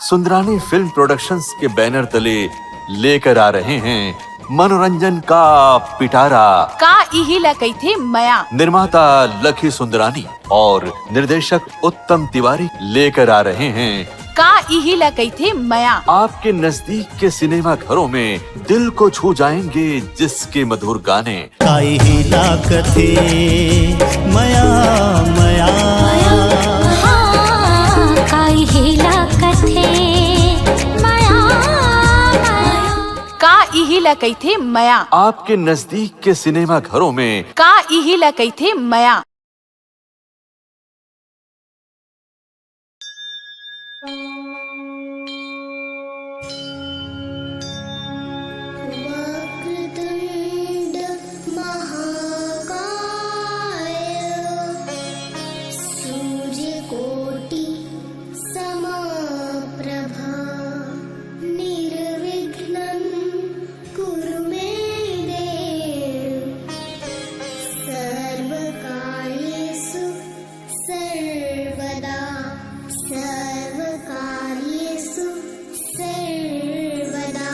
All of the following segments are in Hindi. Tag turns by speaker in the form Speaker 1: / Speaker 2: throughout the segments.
Speaker 1: सुंदरानी फिल्म प्रोडक्शंस के बैनर तले लेकर आ रहे हैं मनोरंजन का पिटारा
Speaker 2: का इहिला कइथे मया।
Speaker 1: निर्माता लकी सुंदरानी और निर्देशक उत्तम तिवारी लेकर आ रहे हैं
Speaker 2: का इहिला कइथे मया।
Speaker 1: आपके नजदीक के सिनेमा घरों में दिल को छू जाएंगे जिसके मधुर गाने।
Speaker 3: काई हिला कथे मया मया
Speaker 4: काई हिला कथे मया
Speaker 2: का इहिला कइथे मया।
Speaker 1: आपके नजदीक के सिनेमा घरों में
Speaker 2: का इहिला कइथे मया।
Speaker 4: वक्रतुंड महाकाय सूर्यकोटि समप्रभा निर्विघ्नं कुरु मे देव सर्वकार्येषु सर्वदा सर्वकार्येषु सर्वदा।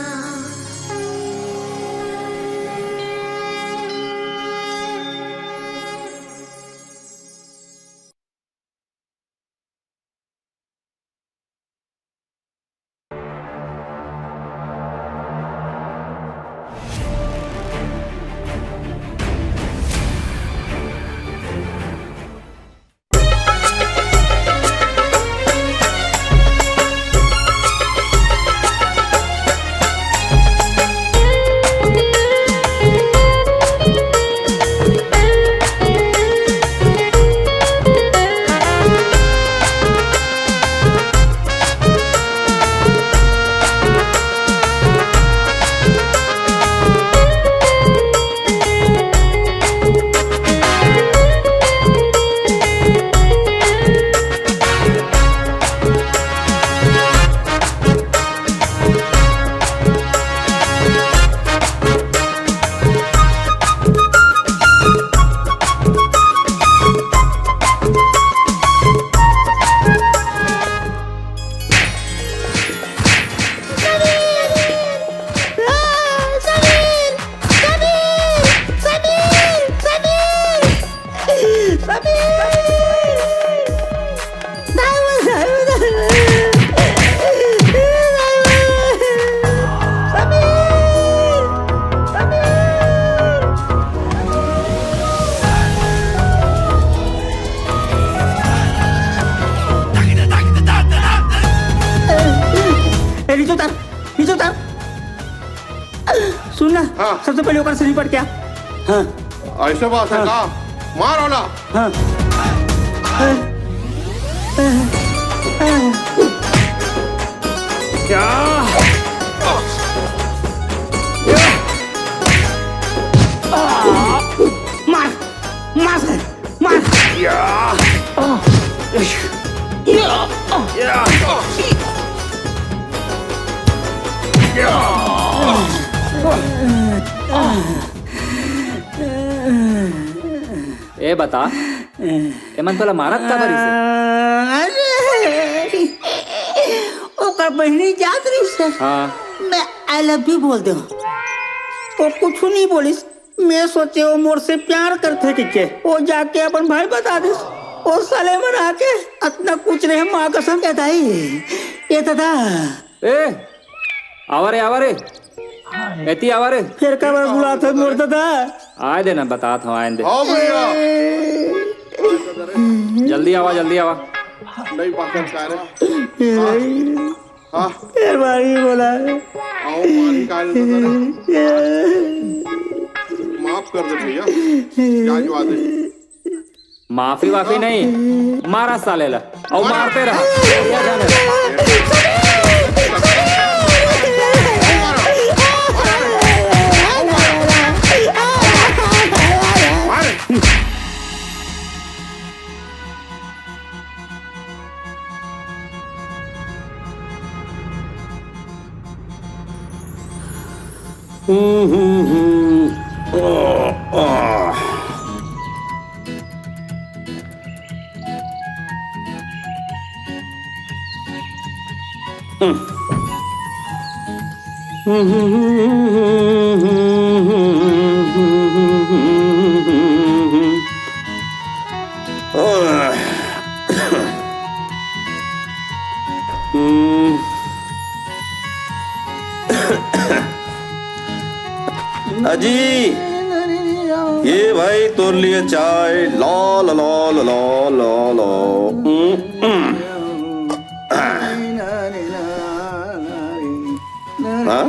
Speaker 5: सुन ना,
Speaker 6: हाँ।
Speaker 5: सबसे पहले ओकर से निपट क्या। हाँ
Speaker 6: ऐसे बात है का मार होला।
Speaker 5: हाँ
Speaker 6: क्या
Speaker 5: मार मार मार
Speaker 7: ए बता एमन तोला मारत का बरी से।
Speaker 5: अरे ओकर बहनी जात रही से
Speaker 7: हाँ
Speaker 5: मैं आई लव यू बोल दे तो कुछ नहीं बोलिस। मैं सोचे वो मोर से प्यार करते के वो जाके अपन भाई बता दे वो साले मरा के इतना कुछ रहे माँ कसम कहता ही ये दादा
Speaker 7: ए आवारे एती आवारे
Speaker 5: फिर कब बुलाते मोर दादा
Speaker 7: आए दे ना बतात हूँ आए दे
Speaker 6: हाँ भैया
Speaker 7: जल्दी आवा
Speaker 6: नहीं पाकर कह रहे हाँ
Speaker 5: फिर भाई बोला
Speaker 6: आओ मारी काल माफ कर दे भैया क्या जवा दे।
Speaker 7: माफी वाफी नहीं मारा साले ला और मारते रहा क्या जाने।
Speaker 8: अजी ये भाई तोर लिए चाय ला ला ला ला ला ला ला। हाँ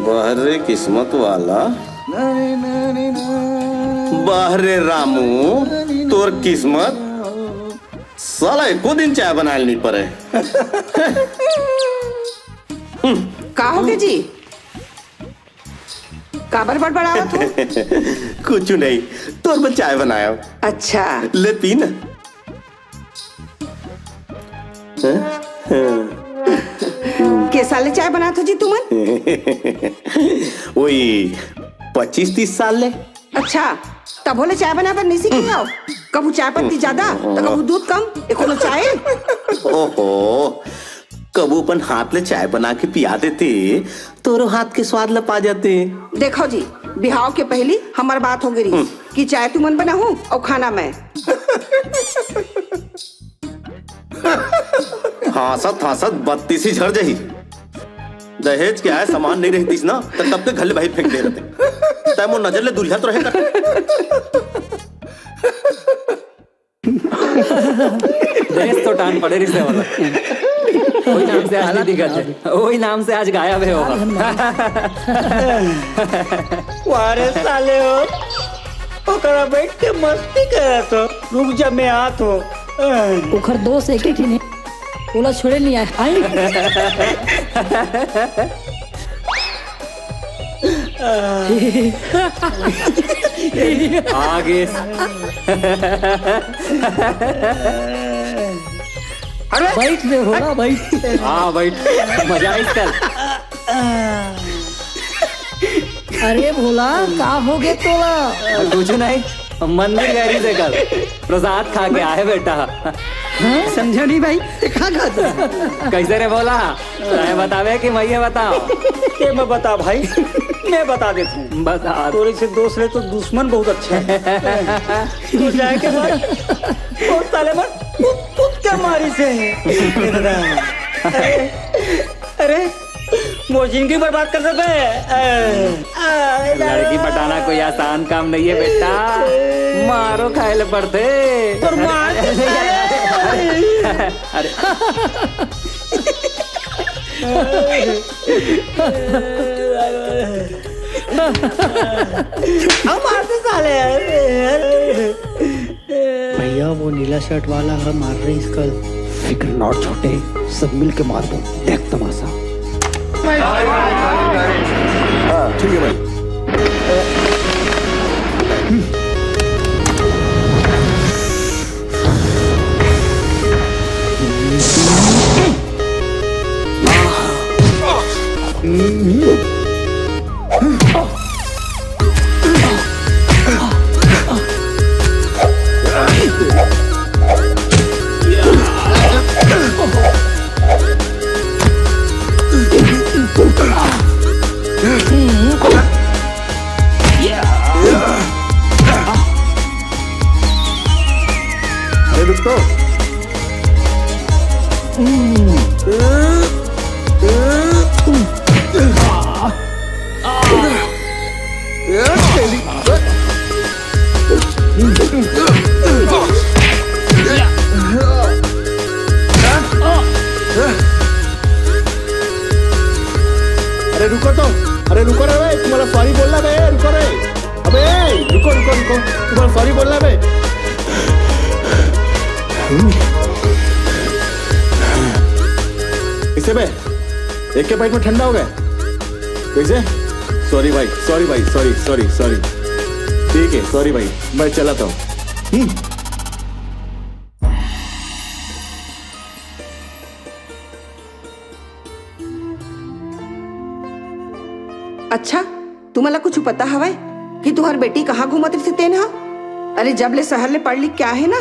Speaker 8: बहरे किस्मत वाला बहरे रामू तोर किस्मत साला एको दिन चाय बनाए नहीं पड़े।
Speaker 9: का हो गया जी? काबर बड़बड़ावत हो?
Speaker 8: कुछ नहीं, तोर पर चाय बनाया।
Speaker 9: अच्छा
Speaker 8: ले पी ना।
Speaker 9: के साले चाय बनात हो जी तुमन?
Speaker 8: वही 25-30 साल ले।
Speaker 9: अच्छा तब बोले चाय बना पर नहीं सीखी हो? कबू चाय पत्ती ज्यादा तो कबू दूध कम, एको चाय।
Speaker 8: ओहो कबू अपन हाथ ले चाय बना के पिया देते तोरो हाथ के स्वाद ला पा जाते।
Speaker 9: देखो जी बिहाव के पहली हमार बात हो गई कि चाय तुमन बना हूँ और खाना मैं।
Speaker 8: हासत हासत 32 ही झड़ जाही। दहेज क्या है सामान नहीं रहतीस ना तो तब के घर बाहर फेंक दे रहते। तय मोर नजर ले दुल्हा तो रहे कर।
Speaker 7: दहेज तो टांग पड़े रिश्ते वाला। वही नाम से आज नहीं दिखत है, वही नाम से आज गायब है होगा।
Speaker 5: वारे साले हो ओकरा बैठ के मस्ती करत हो। रुक जा मैं आत हो।
Speaker 10: ओखर दोस्त एक ही नहीं ओला छोड़े नहीं आए आई।
Speaker 7: आगे
Speaker 5: अरे
Speaker 10: बैठ में होगा बैठ।
Speaker 7: हाँ बैठ मजा आई कल।
Speaker 10: अरे भोला का हो गए तोला?
Speaker 7: कुछ नहीं, मंदिर गए थे कल, प्रसाद खा के आए बेटा।
Speaker 5: समझा नहीं भाई खा
Speaker 7: कैसे रे बोला? चाहे बतावे कि मैं बताओ?
Speaker 5: ये मैं बता भाई, मैं बता देता हूँ।
Speaker 7: बता।
Speaker 5: तोरे से दोस्त रहे तो दुश्मन बहुत अच्छे हैं। तो जाए के बाद बहुत साले मन कुछ क्या मारी से अरे वो जिंदगी बर्बाद कर दे।
Speaker 7: लड़की पटाना कोई आसान काम नहीं है बेटा, मारो खाए पड़ते।
Speaker 5: और मार
Speaker 7: अरे
Speaker 5: हम मारते साले।
Speaker 3: भैया वो नीला शर्ट वाला है मार रहे इसका।
Speaker 11: फिक्र नॉट छोटे, सब मिल के मार दो, देख तमाशा।
Speaker 8: हाँ ठीक है भाई। अरे रुक तो। अरे रुको तो, अरे रुको रे भाई, तुम्हारा सॉरी बोलना बे, रुको रे, अबे रुको रुको रुको, तुम्हारा सॉरी बोलना बे। इसे बे एक के बाइक में ठंडा हो गया कैसे? सॉरी भाई, सॉरी भाई, सॉरी सॉरी सॉरी, ठीक है सॉरी भाई, मैं चलाता हूँ।
Speaker 9: अच्छा तुम्हाला कुछ पता हवय कि तुहर बेटी कहाँ घूमत रही तेन हा? अरे जब ले शहर ले पढ़ लिख क्या है ना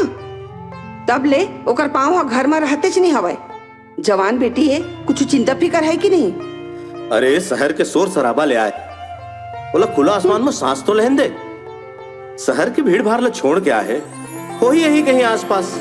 Speaker 9: तब ले ओकर पाँव घर में रहते च नहीं हवय। जवान बेटी है, कुछ चिंता फिकर है कि नहीं?
Speaker 8: अरे शहर के शोर शराबा ले आए, बोला खुला आसमान में सांस तो लेने दे। शहर की भीड़ भाड़ ले छोड़ के आए, हो ही यही कहीं आसपास।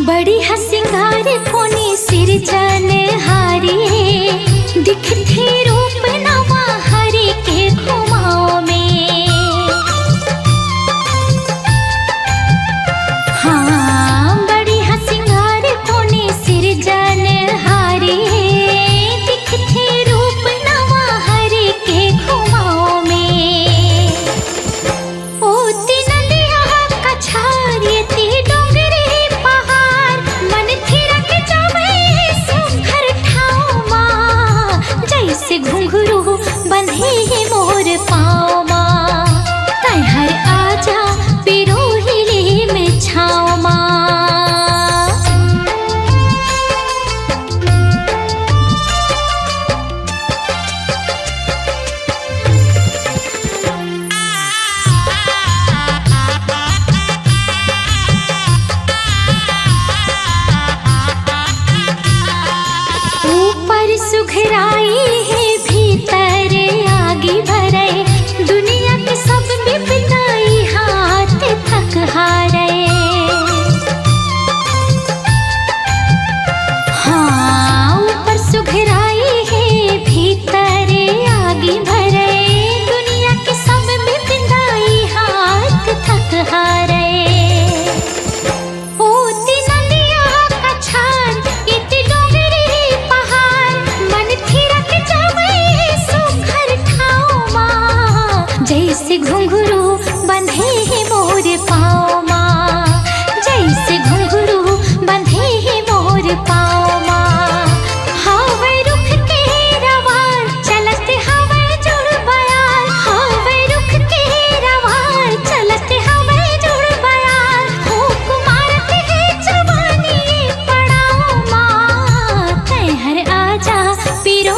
Speaker 4: बड़ी हसिंगार कोनी सिरजन हारी, दिखती रूप नवा हरि के घुमाओ में। हाँ बड़ी हसिंगार कोनी सिरजन हारी, दिखती रूप नवा हरि के घुमाओ में। ओ तिनलिया कछार ये ती डोंगरी पहाड़, मन थिरक जावे सुघर ठाव माँ। जैसे घुंघरू बंधे मोर पाँव माँ, तैहर आजा पिरोहिली में छाव माँ। ऊपर सुघराई है भीतर आगी भरे, दुनिया के सब विपदाई हाथ थक हारे। हाँ ऊपर सुघराई है भीतर आगी भरे, दुनिया के सब विपदाई हाथ थक हारे। ओ तिनलिया कछार ये ती डोंगरी पहाड़, मन थिरक जावे सुघर ठाव माँ। जैसे घुंघरू बंधे है मोर पाँव माँ, जैसे घुंघरू बंधे है मोर पाँव माँ। हावे रुख के रवार चलत हवे जुड़ बयार, हावे रुख के रवार चलत हवे जुड़ बयार। हुक मारत है जवानी पड़ाओ माँ, तैहर आजा पिरो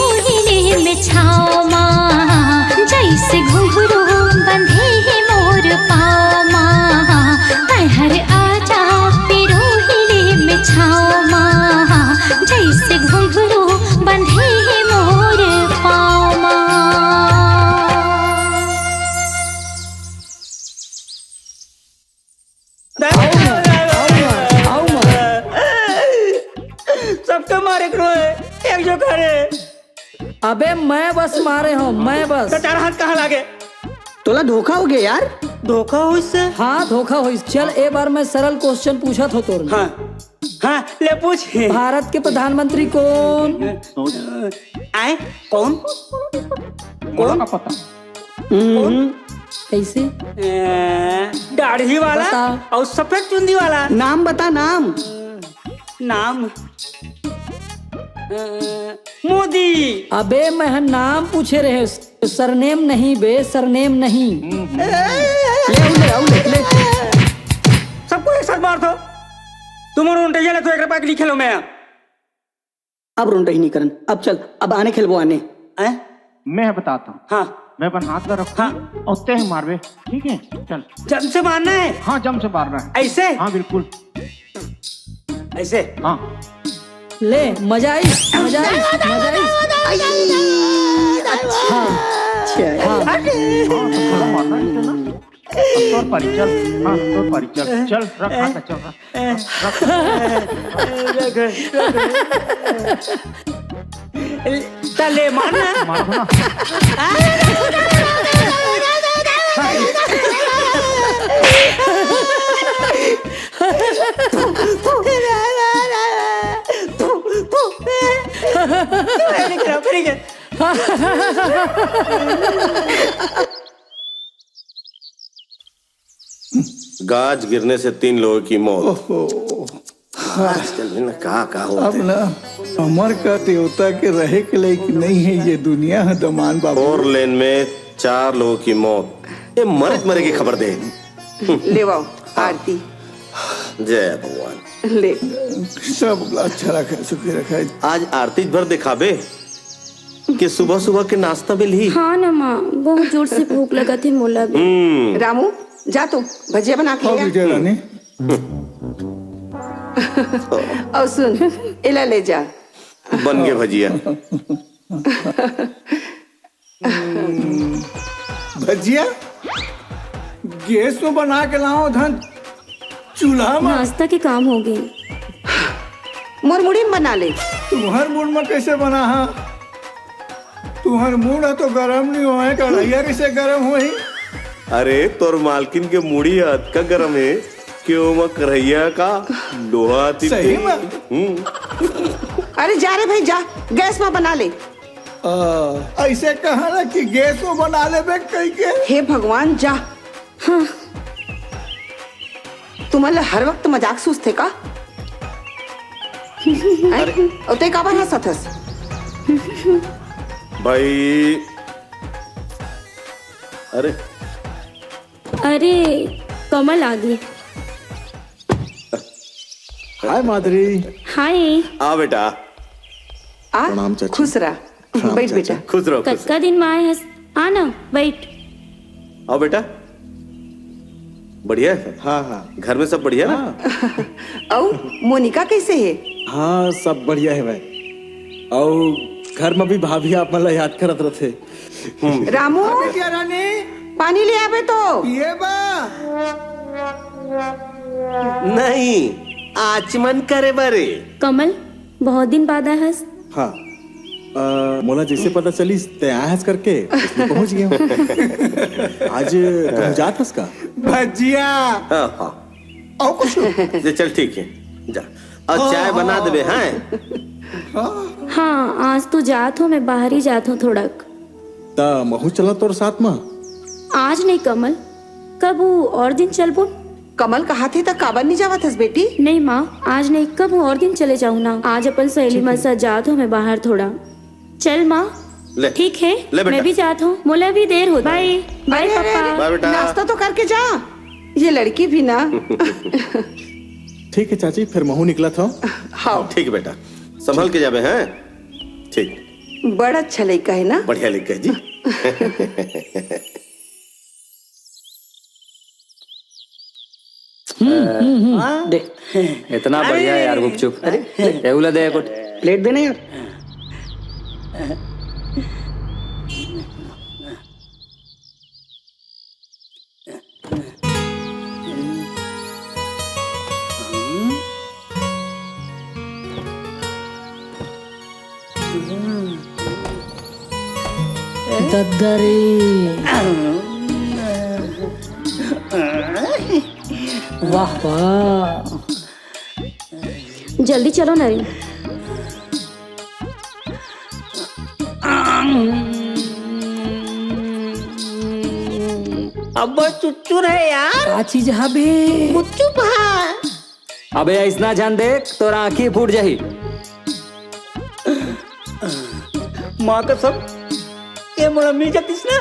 Speaker 4: छाँव माँ जैसे घुंघरू बंधे है मोर पाँव माँ।
Speaker 5: सबके मारे करो एक जो करे।
Speaker 10: अबे मैं बस मारे हूँ, मैं बस।
Speaker 5: तो चार हाथ कहाँ लागे?
Speaker 9: तोला धोखा हो गया यार।
Speaker 5: धोखा हो इससे?
Speaker 10: हाँ धोखा हो। चल एक बार मैं सरल क्वेश्चन पूछा था तोर।
Speaker 5: हाँ हाँ ले पूछ।
Speaker 10: भारत के प्रधानमंत्री कौन?
Speaker 5: आए कौन? कौन? कौन?
Speaker 10: कैसे?
Speaker 5: दाढ़ी वाला
Speaker 10: बता।
Speaker 5: और सफेद चुंदी वाला।
Speaker 9: नाम बता नाम।
Speaker 5: नाम मोदी।
Speaker 10: अबे मैं नाम पूछे रहे, सरनेम नहीं बे, सरनेम नहीं। ले।
Speaker 5: सबको एक साथ मार दो। तुम रोंटे जले तो एक रुपया के लिए खेलो। मैं
Speaker 9: अब रोंडा ही नहीं करन। अब चल अब आने खेलबो आने।
Speaker 11: मैं बताता हूँ।
Speaker 5: हाँ
Speaker 11: मैं अपन हाथ में रखा और तय मारवे। ठीक है चल।
Speaker 5: जम से मारना है।
Speaker 11: हाँ जम से मारना है।
Speaker 5: ऐसे?
Speaker 11: हाँ बिल्कुल
Speaker 5: ऐसे।
Speaker 11: हाँ
Speaker 10: ले मजा आई, मजा आई, मजा आई। हाँ हाँ
Speaker 11: मारना है ना। तोर पारी चल। हाँ तोर पारी चल। चल रख हाथ चल रख।
Speaker 5: ले मारना।
Speaker 11: मार दो ना।
Speaker 8: गाज गिरने से 3 लोगों की मौत। चल ना कहा होते।
Speaker 11: अब ना अमर का देवता के रहे के लायक नहीं है ये दुनिया है दमान बाबू।
Speaker 8: 4 लेन में 4 लोगों की मौत। ये मरे की खबर दे।
Speaker 9: ले आओ आरती।
Speaker 8: जय भगवान।
Speaker 9: ले
Speaker 11: सब अच्छा रखा, सुखी रखा।
Speaker 8: आज आरती भर दिखाबे कि सुबह सुबह के नाश्ता में ली।
Speaker 4: हाँ ना माँ, बहुत जोर से भूख लगा थी मोला भी।
Speaker 9: रामू जा तू भजिया बना के ले आ।
Speaker 11: रानी
Speaker 9: और सुन इला ले जा।
Speaker 8: बन गए भजिया।
Speaker 11: भजिया गैस में बना के लाओ धन। चूल्हा में
Speaker 4: नाश्ता के काम हो गए।
Speaker 9: मुरमुड़ी में बना ले।
Speaker 11: तुम्हार मूड में कैसे बना है? तुम्हार मूड है तो गरम नहीं हो है, कढ़ैया कैसे गरम हो ही?
Speaker 8: अरे तोर मालकिन के मुड़ी हाथ का गरम है क्यों मैं करैया का लोहा आती।
Speaker 11: सही में?
Speaker 9: अरे जा रे भाई जा, गैस में बना ले।
Speaker 11: ऐसे कहा ना कि गैस में बना ले बे कहीं के।
Speaker 9: हे भगवान जा। हाँ। तुम्हारे हर वक्त मजाक सूझते का? अरे और ते का बना सथस?
Speaker 8: भाई अरे
Speaker 4: अरे कमल आ गई।
Speaker 8: हाय माधुरी।
Speaker 4: हाय।
Speaker 8: आ बेटा।
Speaker 9: आ खुश रह। बैठ बेटा।
Speaker 8: खुश रहो।
Speaker 4: कत्का दिन में आए हैं? आना बैठ।
Speaker 8: आओ बेटा। बढ़िया है।
Speaker 11: हाँ हाँ
Speaker 8: घर में सब बढ़िया ना?
Speaker 9: और मोनिका कैसे है?
Speaker 8: हाँ सब बढ़िया है भाई। और घर में भी भाभी आप मतलब याद करत रहे।
Speaker 9: रामू
Speaker 11: क्या रानी
Speaker 9: पानी ले आवे तो।
Speaker 11: ये बा
Speaker 8: नहीं आचमन करे बारे।
Speaker 4: कमल बहुत दिन बाद आया है।
Speaker 8: हाँ मोला जैसे पता चली तैयार करके पहुंच गया। आज तुम जात हस का?
Speaker 11: भजिया
Speaker 8: हाँ हाँ
Speaker 11: और कुछ
Speaker 8: जे चल ठीक है जा। और चाय बना देबे हैं?
Speaker 4: हाँ आज तो जात हो, मैं बाहर ही जात हूँ थोड़ा।
Speaker 8: ता महू चला तोर साथ में?
Speaker 4: आज नहीं कमल, कब वो और दिन चल बोल।
Speaker 9: कमल कहा थे तक काबर नहीं जावत हस बेटी?
Speaker 4: नहीं माँ आज नहीं, कब और दिन चले जाऊँ ना। आज अपन सहेली मन साथ जात हूँ मैं बाहर थोड़ा। चल माँ ठीक है मैं भी जात हूँ, मोला भी देर हो। बाय बाय पापा।
Speaker 8: बाय बेटा।
Speaker 9: नाश्ता तो करके जा। ये लड़की भी ना।
Speaker 8: ठीक है चाची फिर महू निकला था।
Speaker 9: हाँ
Speaker 8: ठीक है बेटा संभल के जाबे हैं। ठीक
Speaker 9: बड़ा अच्छा लड़का है ना?
Speaker 8: बढ़िया लड़का है जी।
Speaker 3: दे
Speaker 7: इतना बढ़िया है यार गुपचुप। एवला दे कुछ
Speaker 3: प्लेट देना यार।
Speaker 10: दद्दरी वाह वाह।
Speaker 4: जल्दी चलो नरीन।
Speaker 5: अब चुच्चू है यार।
Speaker 10: क्या चीज है बे?
Speaker 5: चुप है।
Speaker 7: अबे ऐसा ध्यान देख तो आँखी फूट जाही।
Speaker 5: माँ कसम ये मोड़ा मिल जातीस ना,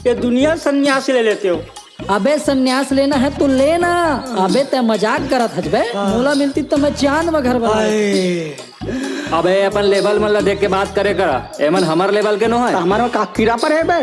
Speaker 5: ये दुनिया संन्यास ले लेते हो।
Speaker 10: अबे संन्यास लेना है तो लेना। अबे ते मजाक करत हजबे। मोला मिलती तो मैं चांद में घर बना।
Speaker 7: अबे अपन लेवल मतलब देख के बात करे करा। एमन हमार लेवल के नो है।
Speaker 3: हमारा का कीड़ा पर है बे।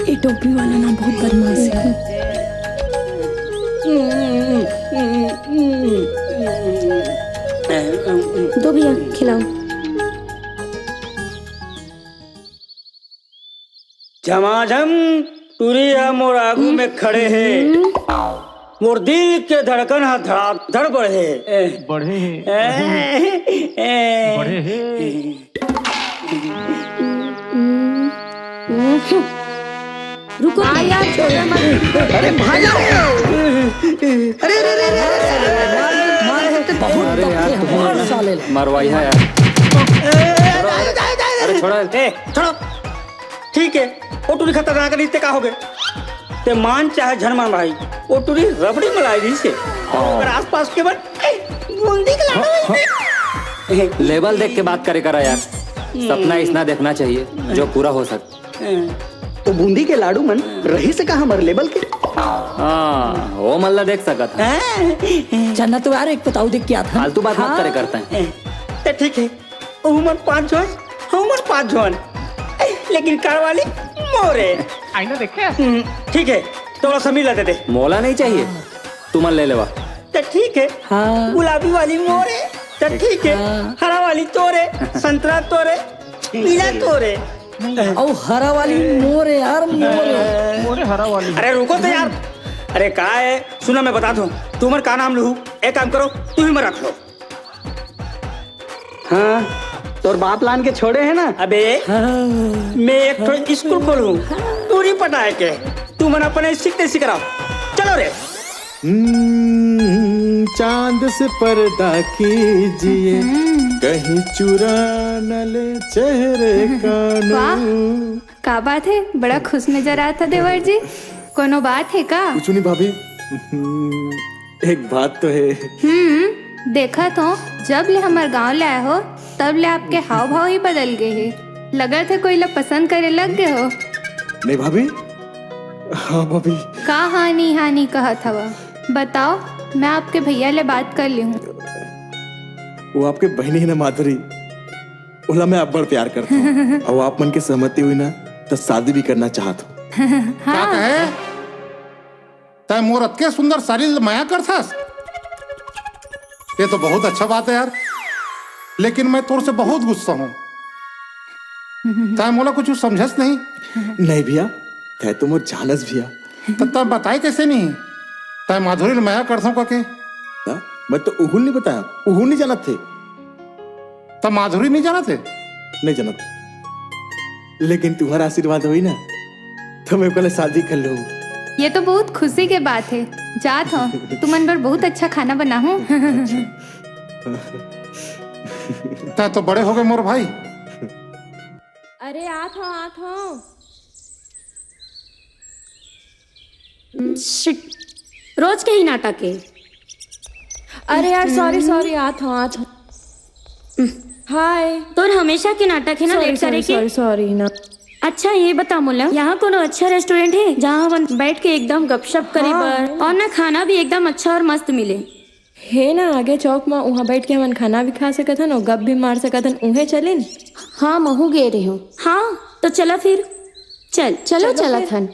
Speaker 4: ये टोपी वाला ना बहुत बदमाश है। दो भैया खिलाओ।
Speaker 5: झमाझम टूरी है मोर आगू में खड़े है। मोर दिल के धड़कन हा धड़ाक धड़ बढ़े
Speaker 4: रुको यार, छोड़ो मत।
Speaker 3: अरे भाजा। अरे
Speaker 10: बहुत तकलीफ साले।
Speaker 7: मरवाई है यार। अरे छोड़ा।
Speaker 5: छोड़ो। ठीक है वो टूरी खतरनाक रिश्ते का हो गए ते मान चाहे झनमान भाई। वो टूरी रबड़ी मलाई दी से अगर आसपास के बन बूंदी के लाडू।
Speaker 7: लेवल देख के बात करे करा यार। सपना इतना देखना चाहिए जो पूरा हो सके।
Speaker 3: तो बूंदी के लाडू मन रही से कहा हमारे लेवल के।
Speaker 7: हाँ वो मल्ला देख सका था।
Speaker 10: चन्ना तो यार एक बताओ देख क्या था।
Speaker 7: फालतू बात मत करे करता है।
Speaker 5: ते ठीक है उमर 5 जन उमर 5 जन लेकिन कार वाली मोरे आईना देखे। ठीक है थोड़ा सा मिला दे।
Speaker 7: मोला नहीं चाहिए तू मन ले लेवा।
Speaker 5: तो ठीक है
Speaker 10: हाँ।
Speaker 5: गुलाबी वाली मोरे। तो ठीक है हरा वाली तोरे, संतरा तोरे, पीला तोरे
Speaker 10: और हरा वाली मोरे यार। मोरे
Speaker 5: हरा वाली। अरे रुको तो यार। अरे क्या है सुना मैं बता दूं तुम्हारा का नाम लूँ। एक काम करो तू ही मैं रख लो।
Speaker 3: हाँ तोर बाप लान के छोड़े है ना।
Speaker 5: अबे मैं एक थोड़ी स्कूल खोलूं पूरी पटाए के तू मन अपने सीखते सीख रहा। चलो रे।
Speaker 8: चांद से पर्दा कीजिए कहीं चुरा न ले चेहरे का नूर।
Speaker 4: का बात है, बड़ा खुश नजर आता देवर जी। कोनो बात है का?
Speaker 8: कुछ नहीं भाभी। एक बात तो है।
Speaker 4: देखा तो जब ले हमारे गांव ले आए हो तब ले आपके हाव भाव ही बदल गए हैं। लगा था कोई ला पसंद करे लग गए हो।
Speaker 8: नहीं भाभी। हाँ भाभी।
Speaker 4: का हानि कहा था वह बताओ। मैं आपके भैया ले बात कर ली हूँ।
Speaker 8: वो आपके बहनी है ना माधुरी। ओला मैं अब बड़ प्यार करता हूँ। और आप मन की सहमति हुई ना तो शादी भी करना चाहता हूँ।
Speaker 6: क्या कहे तय मोर अतके सुंदर सारी माया कर थास। ये तो बहुत अच्छा बात है यार लेकिन मैं तोर से बहुत गुस्सा हूँ। तय मोला कुछ समझस नहीं।
Speaker 8: नहीं भैया तय तो मोर जानस भैया।
Speaker 6: तब बताई कैसे नहीं तय माधुरी माया करता हूँ के।
Speaker 8: मैं तो उहुल नहीं बताया। उहुल नहीं जानत थे।
Speaker 6: तब माधुरी नहीं जाना थे।
Speaker 8: नहीं जानत लेकिन तुम्हारा आशीर्वाद हुई ना तो मैं पहले शादी कर लूँ।
Speaker 4: ये तो बहुत खुशी के बात है। जात हो तुम मन पर बहुत अच्छा खाना बना हूँ।
Speaker 6: तय तो बड़े हो गए मोर भाई।
Speaker 4: अरे आत हो शिट रोज के ही नाटक है।
Speaker 2: अरे यार सॉरी आत हो।
Speaker 12: हाय।
Speaker 4: तोर हमेशा के नाटक है ना लेट करे के।
Speaker 12: सॉरी ना।
Speaker 4: अच्छा ये बता मुल्ला, यहाँ कोनो अच्छा रेस्टोरेंट है जहाँ हम बैठ के एकदम गपशप करे बर और ना खाना भी एकदम अच्छा और मस्त मिले?
Speaker 12: है ना आगे चौक में, वहाँ बैठ के हम खाना भी खा सकत हन और गप भी मार सकत हन। उहे चलिन।
Speaker 4: हाँ महू गे रही हूँ। हाँ तो चला फिर। चलो चलत हन।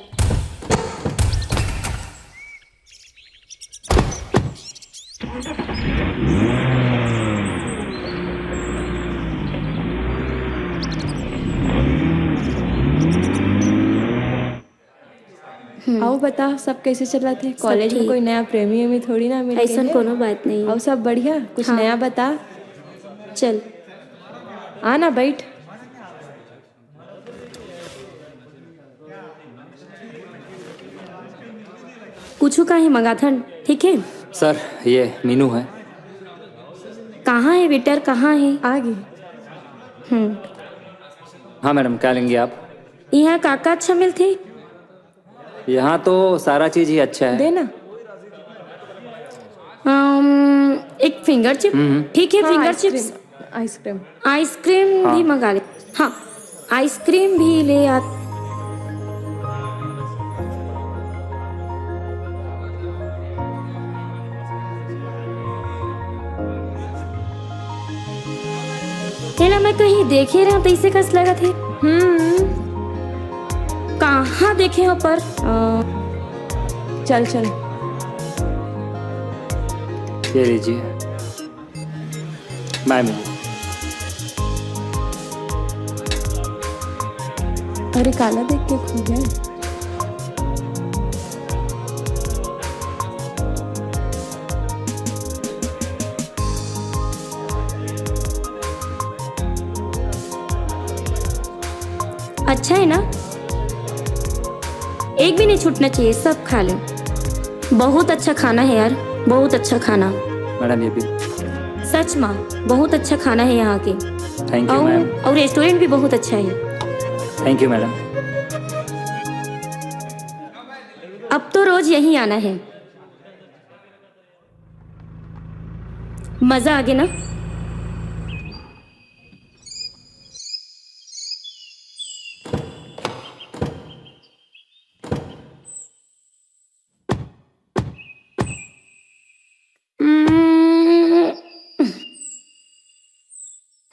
Speaker 12: आओ बता सब कैसे चला थे? कॉलेज में कोई नया प्रेमी वेमी थोड़ी ना मिल
Speaker 4: ऐसा कोनो बात नहीं।
Speaker 12: और सब बढ़िया? कुछ नया बता।
Speaker 4: चल
Speaker 12: आना बैठ।
Speaker 4: कुछ का ही मंगाथन, ठीक है?
Speaker 7: सर ये मीनू है।
Speaker 4: कहाँ है वेटर, कहाँ है?
Speaker 12: आगे।
Speaker 7: हाँ मैडम, क्या लेंगे आप?
Speaker 4: यहाँ काका अच्छा मिलते?
Speaker 7: यहाँ तो सारा चीज ही अच्छा है।
Speaker 12: देना।
Speaker 4: एक फिंगर चिप। ठीक है, फिंगर चिप्स।
Speaker 12: आइसक्रीम।
Speaker 4: आइसक्रीम भी मंगा ले। हाँ आइसक्रीम भी ले आ। चला मैं कहीं देखे रहा तो इसे कस लगा थे। कहाँ देखे हो पर?
Speaker 12: चल
Speaker 7: ये लीजिए मैम।
Speaker 12: अरे काला देख के खो गया।
Speaker 4: अच्छा है ना? एक भी नहीं छूटना चाहिए, सब खा ले। बहुत अच्छा खाना है यार, बहुत अच्छा खाना।
Speaker 7: मैडम ये भी।
Speaker 4: सच माँ बहुत अच्छा खाना है यहाँ के।
Speaker 7: Thank you ma'am.
Speaker 4: और रेस्टोरेंट भी बहुत अच्छा है।
Speaker 7: Thank you madam.
Speaker 4: अब तो रोज यहीं आना है। मजा आ गया ना?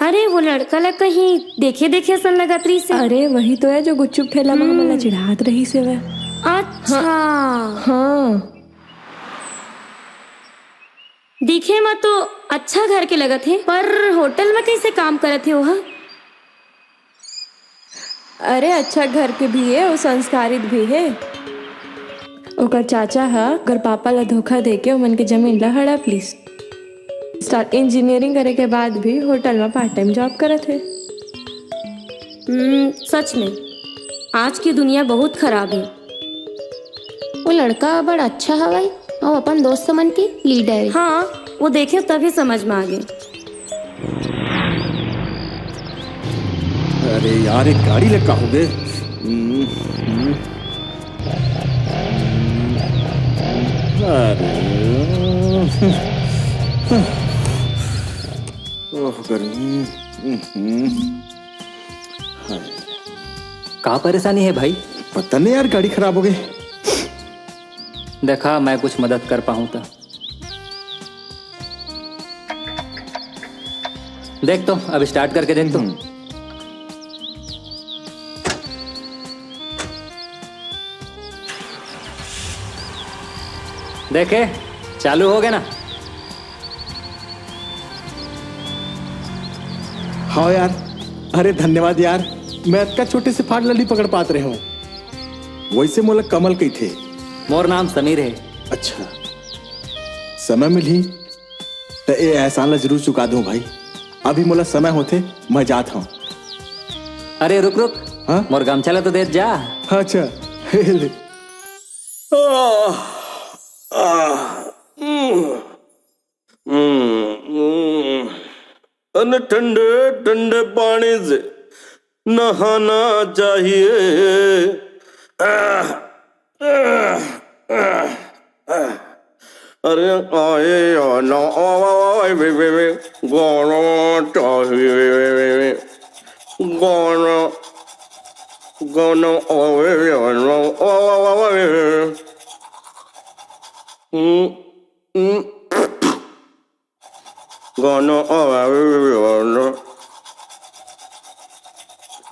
Speaker 4: अरे वो लड़का ला कहीं देखे सन लगा त्री से।
Speaker 12: अरे वही तो है जो गुच्चुप ठेला में हमला चिढ़ात रही से वह।
Speaker 4: अच्छा
Speaker 12: हाँ।
Speaker 4: दिखे में तो अच्छा घर के लगा थे, पर होटल में कैसे काम करत थे वह?
Speaker 12: अरे अच्छा घर के भी है और संस्कारित भी है। ओकर चाचा है अगर पापा ला धोखा दे के मन के जमीन ला हड़प लीस। स्टार्ट इंजीनियरिंग करे के बाद भी होटल में पार्ट टाइम जॉब करत है।
Speaker 4: सच में आज की दुनिया बहुत खराब है। वो लड़का बड़ा अच्छा हवाई और अपन दोस्त मन के लीडर है। हाँ वो देखे तभी समझ में आ गए।
Speaker 8: अरे यार एक गाड़ी लगा हो गए।
Speaker 7: कहाँ परेशानी है भाई?
Speaker 8: पता नहीं यार, गाड़ी खराब हो गई।
Speaker 7: देखा मैं कुछ मदद कर पाऊं तो। देख तो अब स्टार्ट करके देख तो। देखे चालू हो गया ना?
Speaker 8: हाँ यार, अरे धन्यवाद यार। मैं अक्का छोटे से फाड़ लड़ी पकड़ पात रहे हूँ। वैसे मोला कमल कही थे।
Speaker 7: मोर नाम समीर है।
Speaker 8: अच्छा समय मिली तो ये एहसान ला जरूर चुका दूं भाई। अभी मोला समय होते मैं जात हूँ।
Speaker 7: अरे रुक रुक।
Speaker 8: हाँ?
Speaker 7: मोर गमछा ला तो दे जा।
Speaker 8: अच्छा
Speaker 13: अन ठंडे ठंडे पानी से नहाना चाहिए। अरे आए ना आए वे गाना चाहिए गाना गाना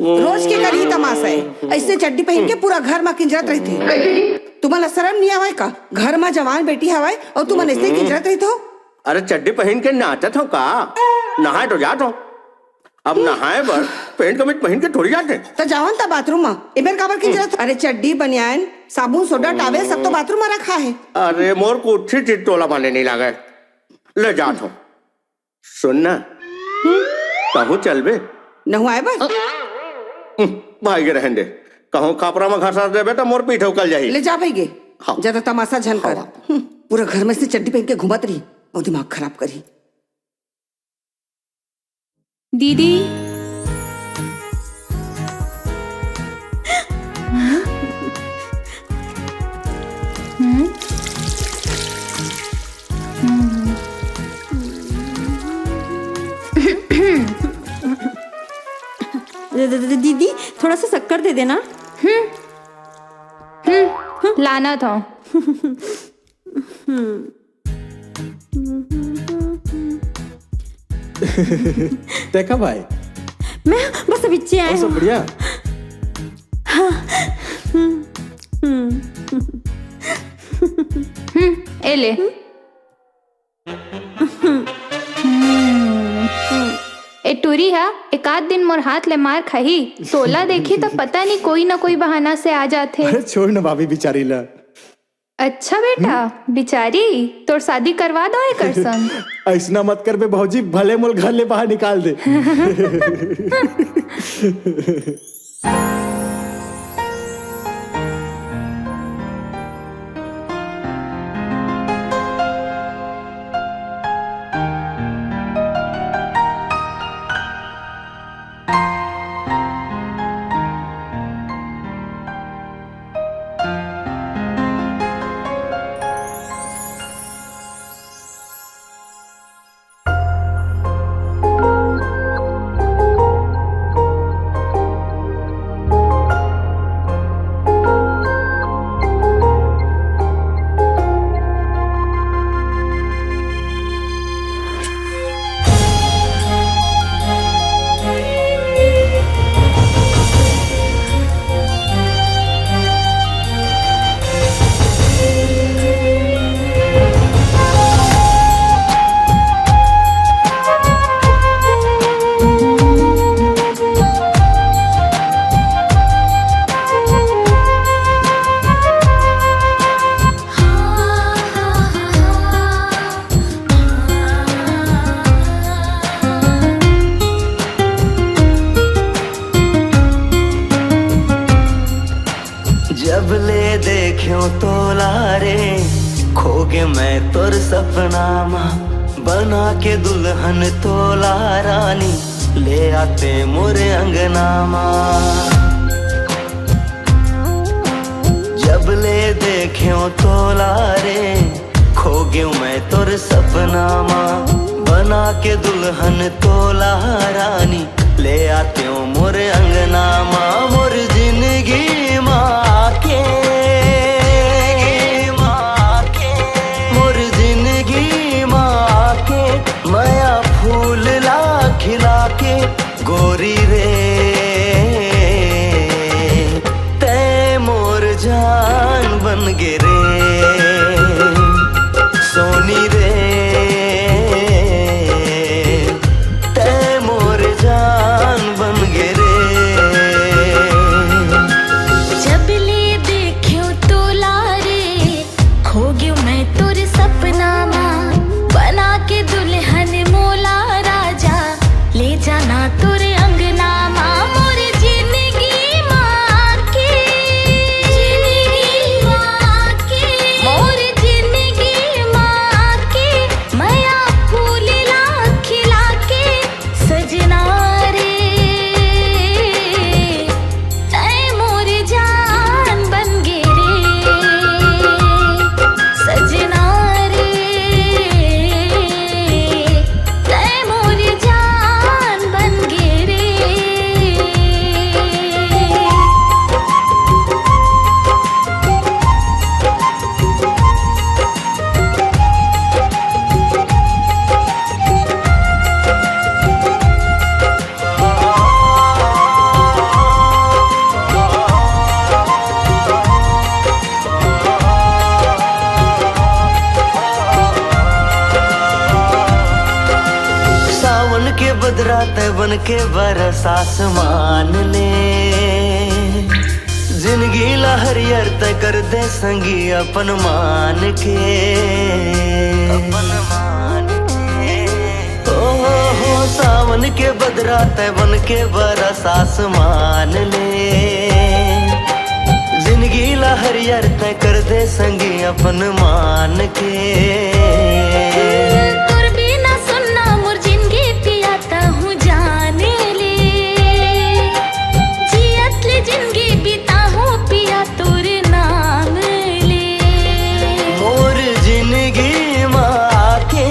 Speaker 9: रोज के कर ही तमाशा है। ऐसे चड्डी पहन के पूरा घर में किंजरत रही थी। तुम्हारा शर्म नहीं आवाय का? घर में जवान बेटी हवाय और तुम ऐसे किंजरत रही हो।
Speaker 13: अरे चड्डी पहन के नाचत हो का? नहाए तो जात हो। अब नहाए पर पेंट कमीज पहन के थोड़ी जाते।
Speaker 9: तो जावन था बाथरूम में इबर काबर किंजरत? अरे चड्डी बनियान साबुन सोडा टावेल सब तो बाथरूम में रखा है।
Speaker 13: अरे मोर को अच्छी चीज टोला माने नहीं लगा। ले जात हो। सुनना कहूँ चल बे
Speaker 9: नहुआए बस
Speaker 13: भाई के रहने दे। कहूँ खापरा में घासा दे बेटा मोर पीठ उकल जाही।
Speaker 9: ले जा भाई गे ज्यादा तमाशा झन कर। पूरा घर में से चड्डी पहन के घुमत रही और दिमाग खराब करी।
Speaker 2: दीदी
Speaker 12: दीदी थोड़ा सा शक्कर दे देना।
Speaker 2: लाना था।
Speaker 8: देखा भाई
Speaker 12: मैं बस अभी आया
Speaker 8: सब बढ़िया।
Speaker 2: ए ले ए टूरी है एक आध दिन मोर हाथ ले मार खाही तोला देखी तो पता नहीं कोई ना कोई बहाना से आ जाते।
Speaker 8: अरे छोड़ ना भाभी बिचारी ला।
Speaker 2: अच्छा बेटा बिचारी तोर शादी करवा दो एकर संग।
Speaker 8: ऐसा मत कर बे भौजी भले मोल घर ले बाहर निकाल दे।
Speaker 14: जब ले देखियो तोला रे खोगे मैं तोर सपना मा बना के दुल्हन तोला रानी ले आते मोरे अंगना मा। जब ले देखियो तोला रे खोगे मैं तोर सपना मा बना के दुल्हन तोला रानी ले आते हो मोरे अंगना मा। मोर जिंदगी माँ के मोर जिंदगी माँ के माया फूल ला खिला के गोरी रे तै मोर जान बन गे रे सोनी रे ते बन के बरस आसमान ने जिंदगी लहरियर ते कर दे संगी अपन मान के हो सावन के बदरा ते बन के बरस आसमान ने जिंदगी लहरियर ते कर दे संगी अपन मान के
Speaker 4: तुर भी ना सुनना मोर जिंदगी पियाता हूँ जाने ले जियत ले जिंदगी बीता हूँ पिया तोर नाम ले
Speaker 14: मोर जिंदगी माँ के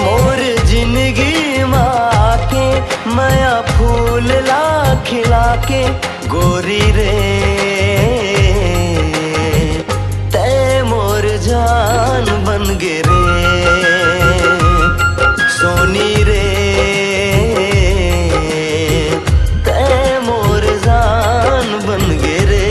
Speaker 14: मोर जिंदगी माँ के माया फूल ला खिला के गोरी रे तै मोर जान बन गे रे सोनी रे तै मोर जान बन गे रे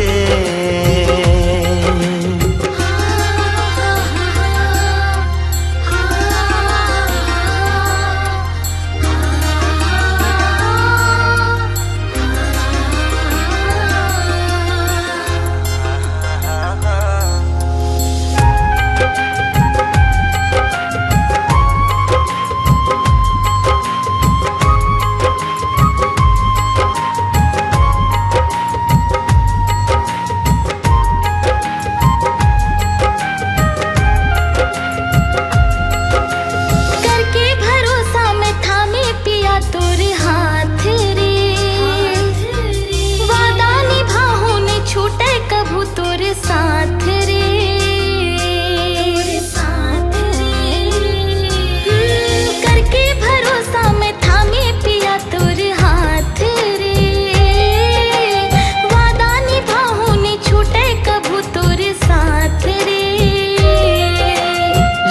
Speaker 4: करके भरोसा में थामे पिया तोर हाथ रे वादा निभाहूं ने छूटे कभू तोर साथ रे करके भरोसा में थामे पिया तोर हाथ रे वादा निभाहूं ने छूटे कभू तोर साथ रे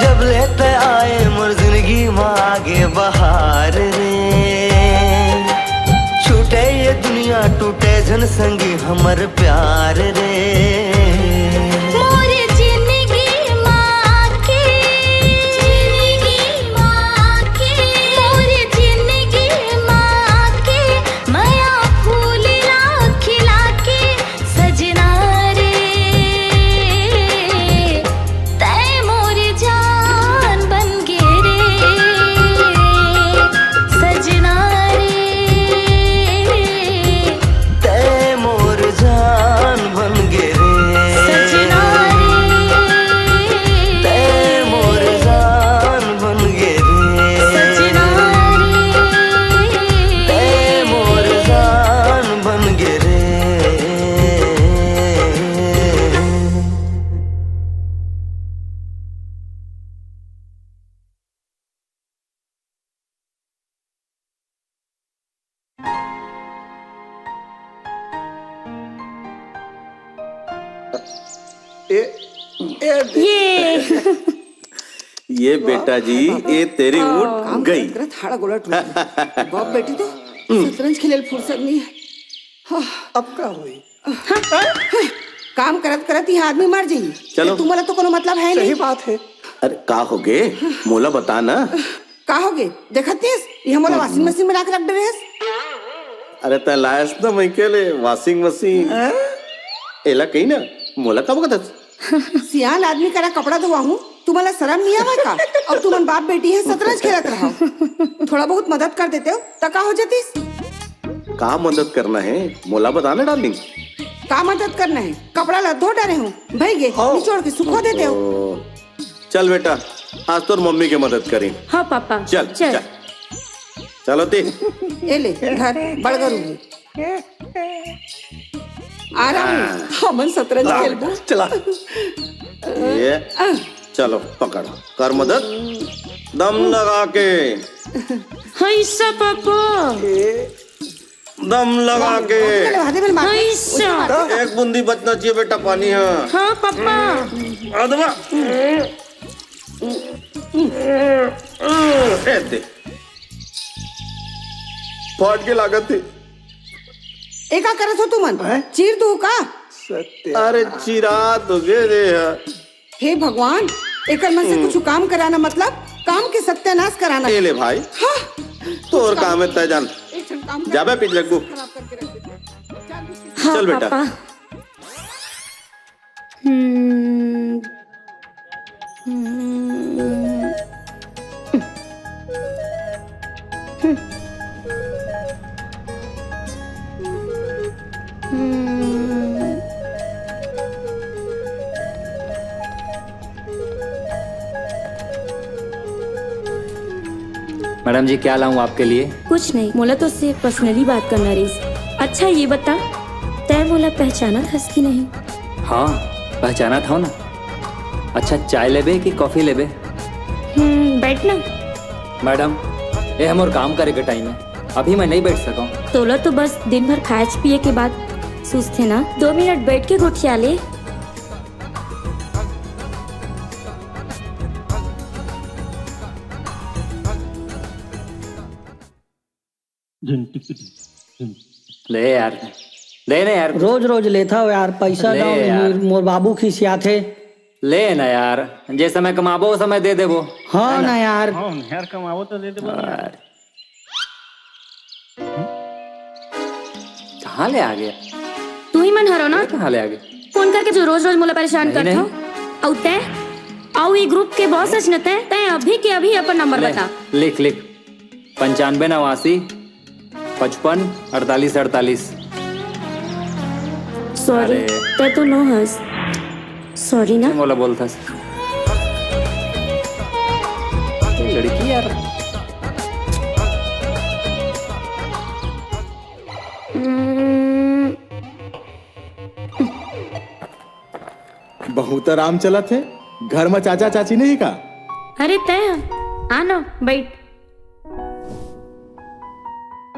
Speaker 14: जब लेते आए मोर जिंदगी में आगे बहार रे छूटे ये दुनिया टूटे जन संगी हमर प्यार रे
Speaker 4: मोर जिंदगी माँ के मोर जिंदगी माँ के माया फूल ला खिला के सजना रे तै मोर जान बन गे रे सजना रे
Speaker 14: तै मोर जान बन गे रे
Speaker 4: सजना
Speaker 14: तै मोर जान बन गे रे
Speaker 4: सजना
Speaker 14: तै मोर जान बन गे रे
Speaker 8: ये बेटा जी ये तेरी ऊँट
Speaker 9: काम
Speaker 8: गई
Speaker 9: करत हाड़ा गोला टूट गया। बाप बेटी तो शतरंज खेले फुर्सत नहीं है।
Speaker 11: अब का हुई
Speaker 9: काम करत करत ही आदमी मर जाई
Speaker 8: चलो।
Speaker 9: तुम्हारा तो कोनो मतलब है
Speaker 11: सही
Speaker 9: नहीं
Speaker 11: बात है।
Speaker 8: अरे का हो गे मोला बता ना
Speaker 9: का होगे देखत नहीं ये हमारा वॉशिंग मशीन में ला के रख दे रहे
Speaker 8: अरे ता लायस ना मैं के ले वॉशिंग मशीन एला कहीं ना मोला का बकत
Speaker 9: सियान आदमी करा कपड़ा धोवा हूँ तुम्हारा शर्म नहीं आवा का और तुम बाप बेटी है शतरंज खेलत रहो थोड़ा बहुत मदद कर देते हो तो का हो जातीस
Speaker 8: का मदद करना है मोला बताना डार्लिंग
Speaker 9: का मदद करना है कपड़ा ला धो डरे हूँ भाई गे निचोड़ के सुखो देते हो
Speaker 8: ओ, चल बेटा आज तो मम्मी की मदद करी
Speaker 12: हाँ पापा
Speaker 8: चल चल चलो ती
Speaker 9: ये ले घर बड़गरू आ रहा हूँ हमन शतरंज खेलबो
Speaker 11: चला
Speaker 8: ये चलो पकड़ो कर मदद दम लगा के
Speaker 12: हैसा पापा
Speaker 8: दम लगा के
Speaker 12: हैसा
Speaker 8: एक बूंदी बचना चाहिए बेटा पानी है
Speaker 12: हाँ पापा
Speaker 8: अदमा दे फट के लागत थी
Speaker 9: एका करत हो तुमन चीर दू का
Speaker 8: अरे चिरा तो गे दे
Speaker 9: हे भगवान एकर मन से कुछ काम कराना मतलब काम के सत्यानाश कराना।
Speaker 13: ले भाई, तोर काम है तय जान। जाबे पिट लगू।
Speaker 12: हाँ
Speaker 13: चल बेटा।
Speaker 12: पापा।
Speaker 7: मैडम जी क्या लाऊं आपके लिए?
Speaker 12: कुछ नहीं, मोला तो उससे पर्सनली बात करना रही। अच्छा ये बता, तय मोला पहचाना था कि नहीं?
Speaker 7: हाँ पहचाना था ना। अच्छा चाय लेबे कि कॉफी लेबे?
Speaker 12: बैठना।
Speaker 7: मैडम ये हम और काम करे के टाइम है, अभी मैं नहीं बैठ सका।
Speaker 12: तोला तो बस दिन भर खाए पिए के बाद सुस्ते ना। 2 मिनट बैठ के गुठिया ले।
Speaker 7: ले यार, ले ना यार।
Speaker 10: रोज रोज लेता हो यार, पैसा
Speaker 7: ले
Speaker 10: दो
Speaker 7: यार।
Speaker 10: मोर बाबू खिसिया थे।
Speaker 7: ले ना यार, जे समय कमाबो वो समय दे देबो।
Speaker 10: हाँ ना यार।
Speaker 5: यार कमाओ तो दे दे।
Speaker 7: कहाँ ले आ गया?
Speaker 12: तू ही मन हरो ना।
Speaker 7: कहाँ ले आ गया?
Speaker 12: फोन करके जो रोज रोज मोला परेशान
Speaker 7: नहीं,
Speaker 12: करता हो। औ तय आओ ये ग्रुप के बॉस सच न तय अभी के अभी अपन नंबर
Speaker 7: ले,
Speaker 12: बता।
Speaker 7: लिख 95 89 55 48 48।
Speaker 12: सॉरी तय तो नो हंस। सॉरी ना।
Speaker 7: बोला बोलता लड़की यार।
Speaker 8: बहुत आराम चला थे। घर में चाचा चाची नहीं का?
Speaker 12: अरे तय आना बैठ।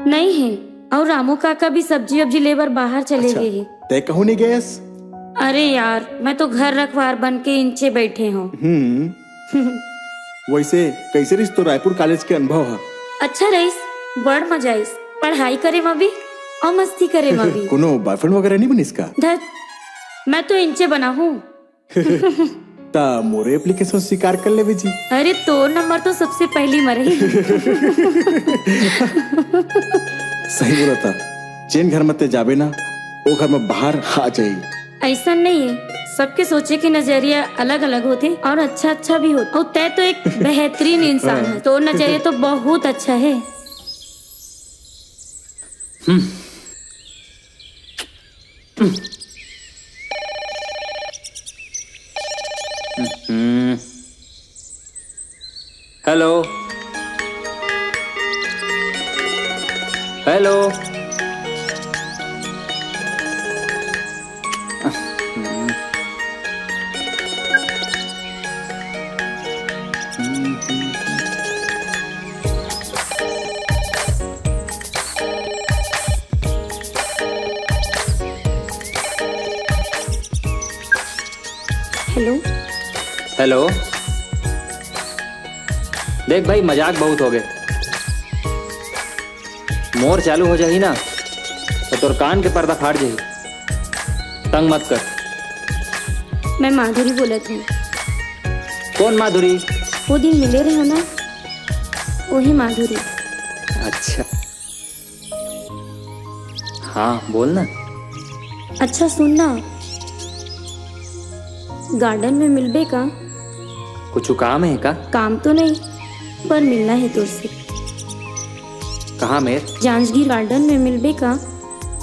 Speaker 12: नहीं है, और रामू काका भी सब्जी वब्जी लेकर बाहर चले गए।
Speaker 8: तय कहूँ नहीं गैस?
Speaker 12: अरे यार मैं तो घर रखवार बन के इनचे बैठे हूँ।
Speaker 8: वैसे कैसे रही तो रायपुर कॉलेज के अनुभव है?
Speaker 12: अच्छा रहीस, बड़ मजा आईस। पढ़ाई करे में भी और मस्ती करे में भी।
Speaker 8: कोनो बॉयफ्रेंड वगैरह नहीं बनिस का?
Speaker 12: धत, मैं तो इंचे बना हूँ।
Speaker 8: ता मोरे एप्लीकेशन स्वीकार कर ले जी।
Speaker 12: अरे तो नंबर तो सबसे पहली मरे।
Speaker 8: सही बोला था। चैन घर मत जाबे ना, वो घर में बाहर आ जाए।
Speaker 12: ऐसा नहीं है, सबके सोचे के नजरिया अलग अलग होते और अच्छा अच्छा भी होता। और तय तो एक बेहतरीन इंसान है, तो नजरिया तो बहुत अच्छा है।
Speaker 7: Hello hello.
Speaker 12: Hello
Speaker 7: hello. देख भाई मजाक बहुत हो गए। मोर चालू हो जाही ना तो तोर कान के पर्दा फाड़ जाही। तंग मत कर।
Speaker 12: मैं माधुरी बोलत हूँ।
Speaker 7: कौन माधुरी?
Speaker 12: वो दिन मिले रहे ना, वही माधुरी।
Speaker 7: अच्छा हाँ बोल ना।
Speaker 12: अच्छा सुनना, गार्डन में मिलबे का?
Speaker 7: कुछ काम है का?
Speaker 12: काम तो नहीं, पर मिलना है तुझसे।
Speaker 7: कहाँ में?
Speaker 12: जांजगीर गार्डन में मिलबे का?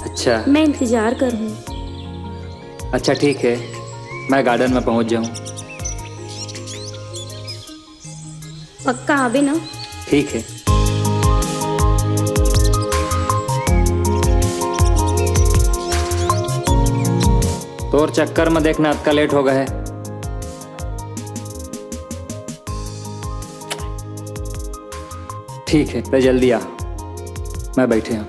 Speaker 7: अच्छा
Speaker 12: मैं इंतजार कर हूँ।
Speaker 7: अच्छा ठीक है, मैं गार्डन में पहुंच जाऊं।
Speaker 12: पक्का आबे ना?
Speaker 7: ठीक है। तोर चक्कर में देखना अक्का लेट हो गया है। ठीक है तो जल्दी आ, मैं बैठे हूँ।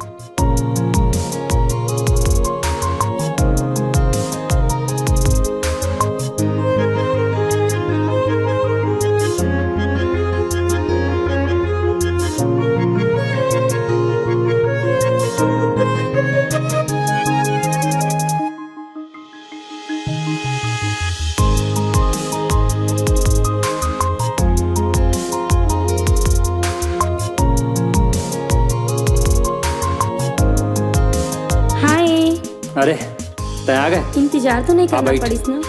Speaker 7: अरे तय आ गए?
Speaker 12: इंतजार तो नहीं करना
Speaker 7: बैठ।
Speaker 12: पड़ीस ना।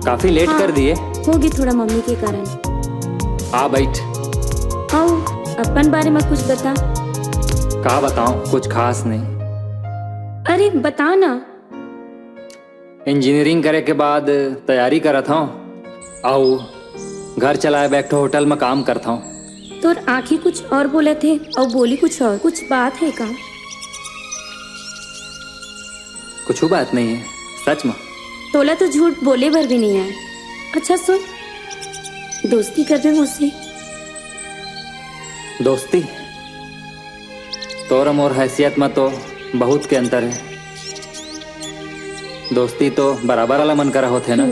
Speaker 7: काफी लेट
Speaker 12: हाँ,
Speaker 7: कर दिए।
Speaker 12: होगी थोड़ा मम्मी के कारण।
Speaker 7: आ बैठ।
Speaker 12: आओ अपन बारे में कुछ बता।
Speaker 7: का बताऊं, कुछ खास नहीं।
Speaker 12: अरे बता ना।
Speaker 7: इंजीनियरिंग करे के बाद तैयारी करत हूँ। आओ घर चलाए बैठो होटल में काम करता हूँ।
Speaker 12: तोर आँखें कुछ और बोले थे और बोली कुछ और। कुछ बात है का?
Speaker 7: कुछ बात नहीं है, सच में।
Speaker 12: तोला तो झूठ बोले भर भी नहीं है। अच्छा सुन, दोस्ती कर दे मुझसे।
Speaker 7: दोस्ती? तोर मोर हैसियत में तो बहुत के अंतर है। दोस्ती तो बराबर वाला मन करा होते ना।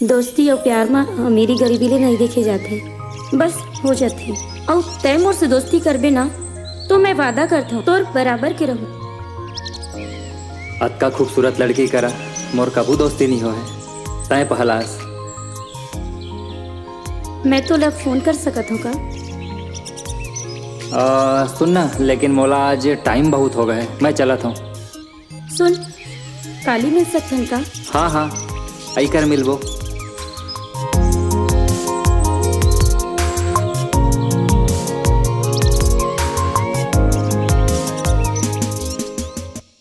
Speaker 12: दोस्ती और प्यार में अमीरी गरीबी ले नहीं देखे जाते, बस हो जाते। और तय मोर से दोस्ती करबे ना तो मैं वादा करता हूँ तोर बराबर के रहूँ।
Speaker 7: अतका खूबसूरत लड़की करा मोर कबू दोस्ती नहीं हो है। तय पहलास
Speaker 12: मैं तो लग फोन कर सकत हूँ का?
Speaker 7: सुनना, लेकिन मोला आज टाइम बहुत हो गए, मैं चलत हूँ।
Speaker 12: सुन, काली मिल सकथन का?
Speaker 7: हाँ हाँ, आई कर मिलबो।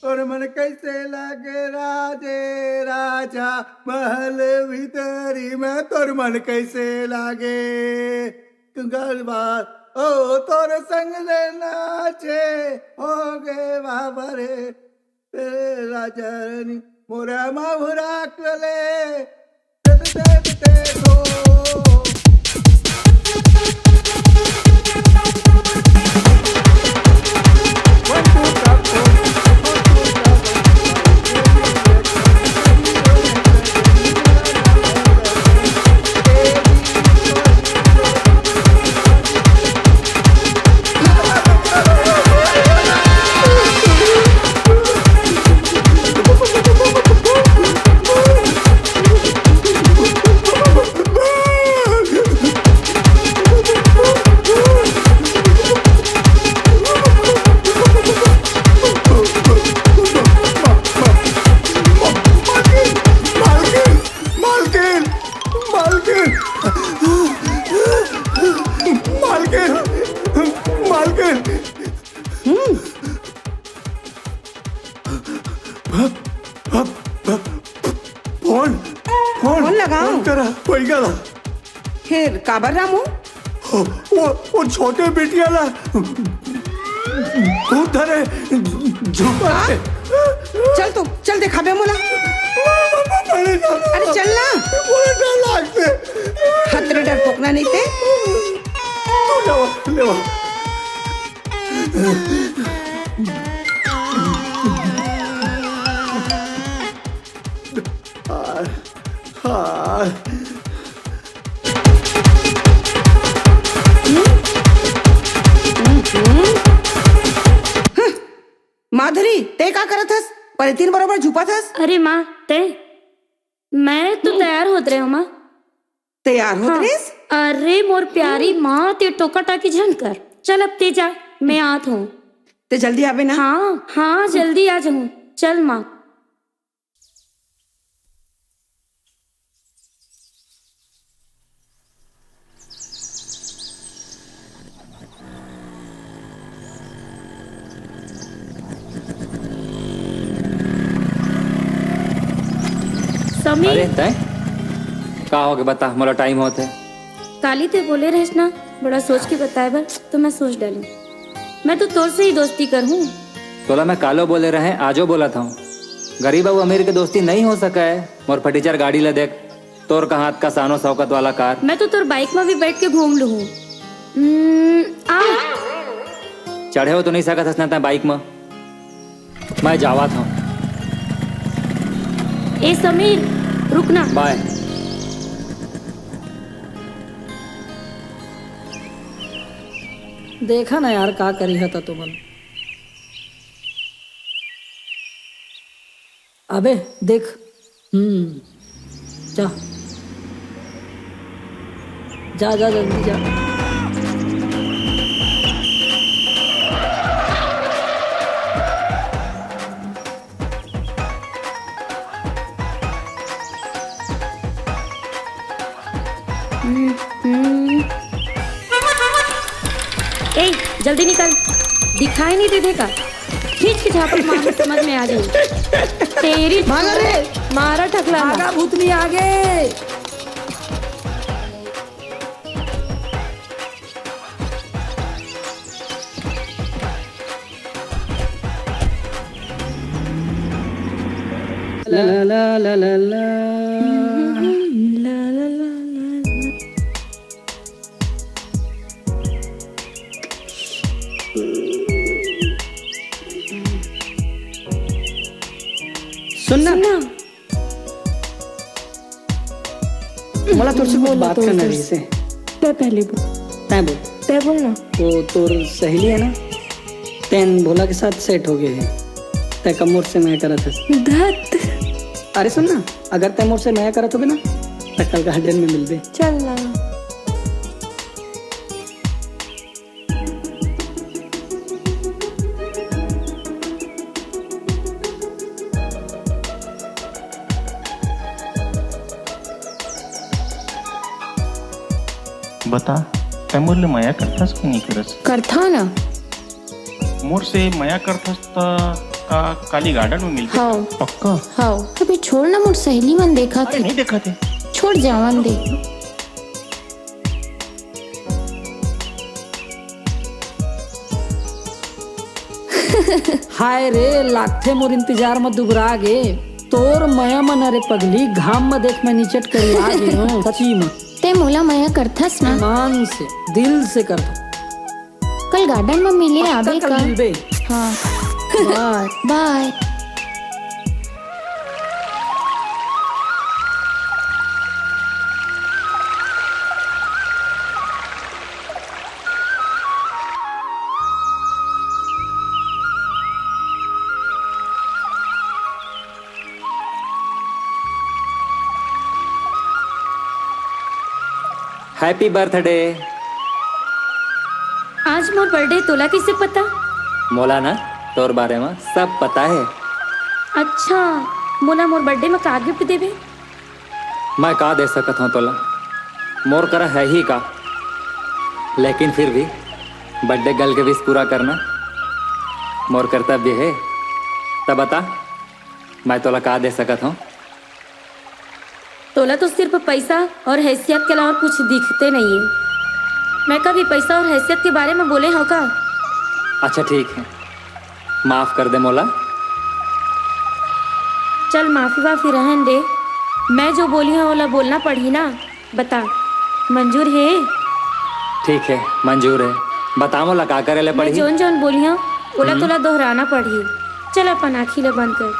Speaker 11: और मन कैसे लागे राजे राजा महल भीतरी में तोर मन कैसे लागे गलबार ओ तोर संग ले नाचे हो गे बाबा रे राजा रानी मोरा माहुरा कले
Speaker 9: फोन लगाओ। फिर काबर रामू?
Speaker 11: वो छोटे बेटिया ला उधर है झुका है।
Speaker 9: चल तू चल देखा बे मोला। अरे चल ना। खतरे डर पोकना नहीं थे।
Speaker 11: लेवा
Speaker 9: माधुरी ते का करत हस? परेतीन बरोबर झुपत हस?
Speaker 12: अरे माँ ते मैं तो तैयार होत रहे हो माँ।
Speaker 9: तैयार होत
Speaker 12: हाँ।
Speaker 9: रहीस?
Speaker 12: अरे मोर प्यारी माँ ते टोका टाकी झन कर। चल अब ते जा, मैं आत हूँ।
Speaker 9: ते जल्दी आवे ना?
Speaker 12: हाँ हाँ जल्दी आ जाऊँ। चल माँ। समीर,
Speaker 7: अरे तय का हो गया बता, मोला टाइम होते।
Speaker 12: काली ते बोले रहे ना बड़ा सोच के बताए बर, तो मैं सोच डालू। मैं तो तोर से ही दोस्ती कर हूँ।
Speaker 7: तोला मैं कालो बोले रहे, आजो बोला था। गरीब और अमीर के दोस्ती नहीं हो सका है। मोर फटीचर गाड़ी ले देख, तोर का हाथ का सानो शौकत वाला कार।
Speaker 12: मैं तो तोर बाइक में भी बैठ के घूम लू। आ
Speaker 7: चढ़े हो तो नहीं सकत हंसना था बाइक में। मैं जावा था।
Speaker 12: ए समीर रुकना।
Speaker 7: बाय।
Speaker 10: देखा ना यार का करी है तुमन। अबे देख। जा जा जा जल्दी जा।
Speaker 12: ए जल्दी निकल, दिखाई नहीं देने का। खींच के झापड़ मार, समझ में आ जाए। तेरी
Speaker 9: भागा रे,
Speaker 12: मारा ठकला।
Speaker 10: आगा भूतनी आगे।
Speaker 5: ला ला ला ला ला ला। सुनना, मला तुझसे कुछ बात करना है से।
Speaker 12: तै पहले बोल।
Speaker 5: तै बोल।
Speaker 12: तै बोल ना।
Speaker 5: वो तोर सहेली है ना, तेन भोला के साथ सेट हो गए है। तै का मोर से मैं करा था।
Speaker 12: धत।
Speaker 5: अरे सुन ना, अगर तै मोर से मैं करा तो ना, तो कल गार्डन में मिल दे।
Speaker 12: चल ना।
Speaker 15: बता, तै मोरले माया करतास की नहीं करस?
Speaker 12: करता ना।
Speaker 15: मोर से माया करतास त का काली गार्डन में मिलते?
Speaker 12: हाँ।
Speaker 15: पक्का?
Speaker 12: हाँ। अबे छोड़ ना, मोर सहेली मन देखा
Speaker 15: अरे नहीं देखा थे।
Speaker 12: छोड़ जावन दे।
Speaker 10: हाय रे, लाखे मोर इंतजार में दुबरा गे। तोर मया मन अरे पगली, घाम में देख मैं नीचट करी आ गई हूँ। सची में
Speaker 2: ते मोला माया करथस ना?
Speaker 10: मान से, दिल से कर।
Speaker 2: कल गार्डन में मिले आबे
Speaker 10: कल
Speaker 2: का?
Speaker 10: मिलबे।
Speaker 2: हाँ।
Speaker 10: Bye
Speaker 2: bye.
Speaker 7: Happy birthday.
Speaker 12: आज मोर बर्थडे, तोला कैसे पता?
Speaker 7: मोला ना तोर बारे में सब पता है।
Speaker 12: अच्छा, मोला मोर बर्थडे में का गिफ्ट देबे?
Speaker 7: मैं का दे सकत हूँ तोला, मोर करा है ही का। लेकिन फिर भी बर्थडे गर्ल के विश पूरा करना मोर कर्तव्य है। तब बता, मैं तोला का दे सकत हूँ?
Speaker 12: तोला तो सिर्फ पैसा और हैसियत के अलावा कुछ दिखते नहीं है। मैं कभी पैसा और हैसियत के बारे में बोले हो का?
Speaker 7: अच्छा ठीक है, माफ कर दे मोला।
Speaker 12: चल माफी वाफी रहन दे। मैं जो बोली हूँ ओला बोलना पड़ी ना। बता, मंजूर है?
Speaker 7: ठीक है, मंजूर है। बता मोला का करे ले
Speaker 12: मैं
Speaker 7: पड़ी?
Speaker 12: जोन जोन बोली हूँ ओला तोला दोहराना पड़ी। चल अपन आँखी ले बंद कर।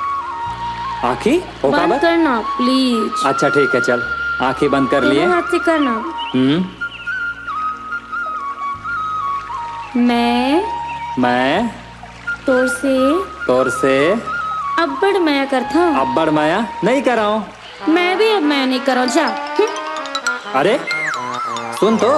Speaker 7: आँखी
Speaker 12: बंद करना प्लीज।
Speaker 7: अच्छा ठीक है, चल आँखें बंद कर लिए।
Speaker 12: हाथ से करना। मैं तोर से अब्बड़ माया करता हूँ।
Speaker 7: अब्बड़ माया नहीं कर रहा हूँ।
Speaker 12: मैं भी अब माया नहीं कर रहा हूँ। जा।
Speaker 7: अरे सुन तो,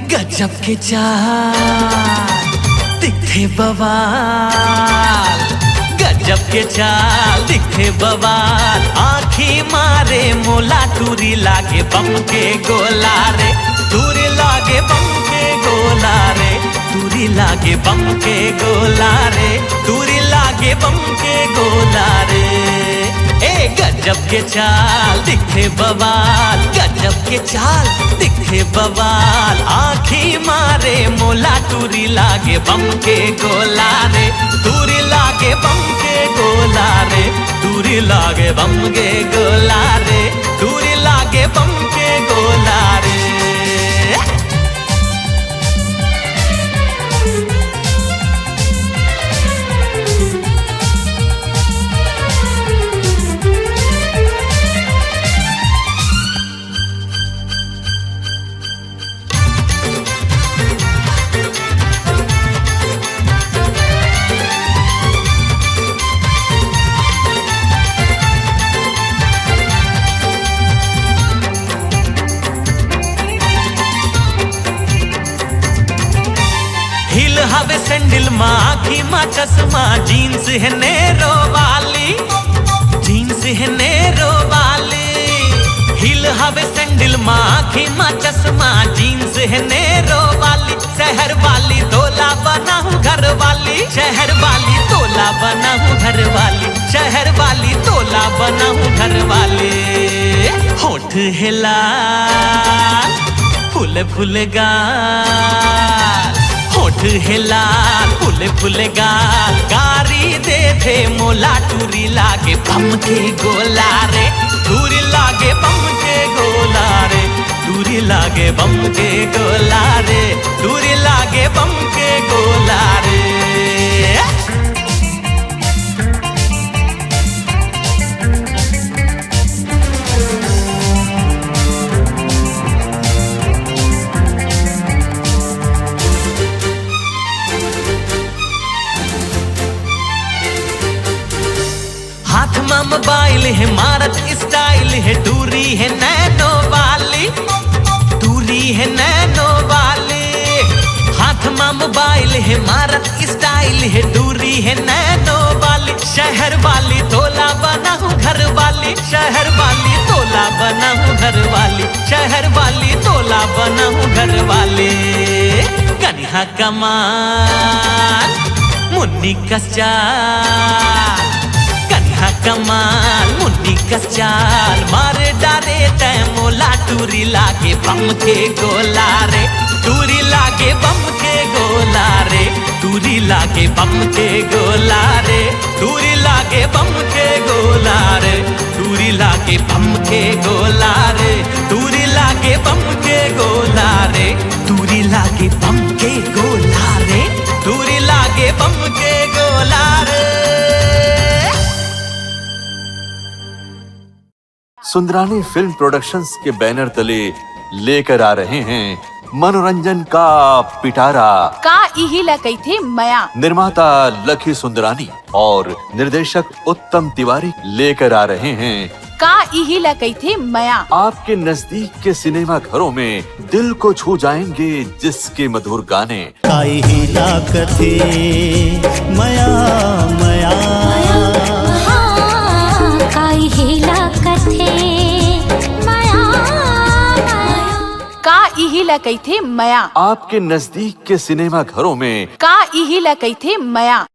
Speaker 14: गजब के चाल दिखे बवाल, गजब के चाल दिखे बवाल। आँखी मारे मोला, टूरी लागे बम के गोला रे। टूरी लागे बम के गोला रे। टूरी लागे बम के गोला रे। टूरी लागे बम के गोला रे। ए गजब के चाल दिखे बवाल, गजब के चाल दिखे बवाल। आँखी मारे मोला, टूरी लागे बम के गोला रे। टूरी लागे बम के गोला रे। टूरी लागे बम के गोला रे। टूरी लागे बम के गोला रे। हवे सैंडल माँ आखी माँ चश्मा जीन्स है नेरो वाली जीन्स है नेरो वाली हिल हवे सैंडल माँ आखी माँ चश्मा जीन्स है नेरो वाली शहर वाली तोला बना हूँ घर वाली शहर वाली तोला बना हूँ घर वाली शहर वाली तोला बना हूँ घर वाली होठ है लाल फूल फूल गाल होठ है लाल फूल फूल गाल गारी दे थे मोला टूरी लागे बम के गोला रे टूरी लागे बम के गोला रे टूरी लागे बम के गोला रे टूरी लागे बम के गोला रे हाथ में मोबाइल है मारत स्टाइल है दूरी है नैनो वाली दूरी है नैनो वाली हाथ में मोबाइल है मारत स्टाइल है दूरी है नैनो वाली शहर वाली तोला बना हूँ घर वाली शहर वाली तोला बना हूँ घर वाली शहर वाली तोला बना हूँ घर वाली कन्हा कमाल मुन्नी कचाल कन्हा कमाल मुन्नी कचाल मारे डारे तय मोला टूरी लागे बम के गोला रे टूरी लागे बम के गोला रे टूरी लागे बम के गोला रे टूरी लागे बम के गोला रे टूरी लागे बम के गोला रे टूरी लागे बम के गोला रे टूरी लागे बम के गोला रे टूरी लागे बम के गोला रे
Speaker 1: सुंदरानी फिल्म प्रोडक्शंस के बैनर तले लेकर आ रहे हैं मनोरंजन का पिटारा
Speaker 16: का इही लकई थे मया
Speaker 1: निर्माता लकी सुंदरानी और निर्देशक उत्तम तिवारी लेकर आ रहे हैं
Speaker 16: का इही लकई थे मया
Speaker 1: आपके नजदीक के सिनेमा घरों में दिल को छू जाएंगे जिसके मधुर गाने
Speaker 14: काई हिला कथे मया मया
Speaker 4: काई हिला कथे मया
Speaker 16: का इही लकई थे मया
Speaker 1: आपके नजदीक के सिनेमा घरों में
Speaker 16: का इही लकई थे मया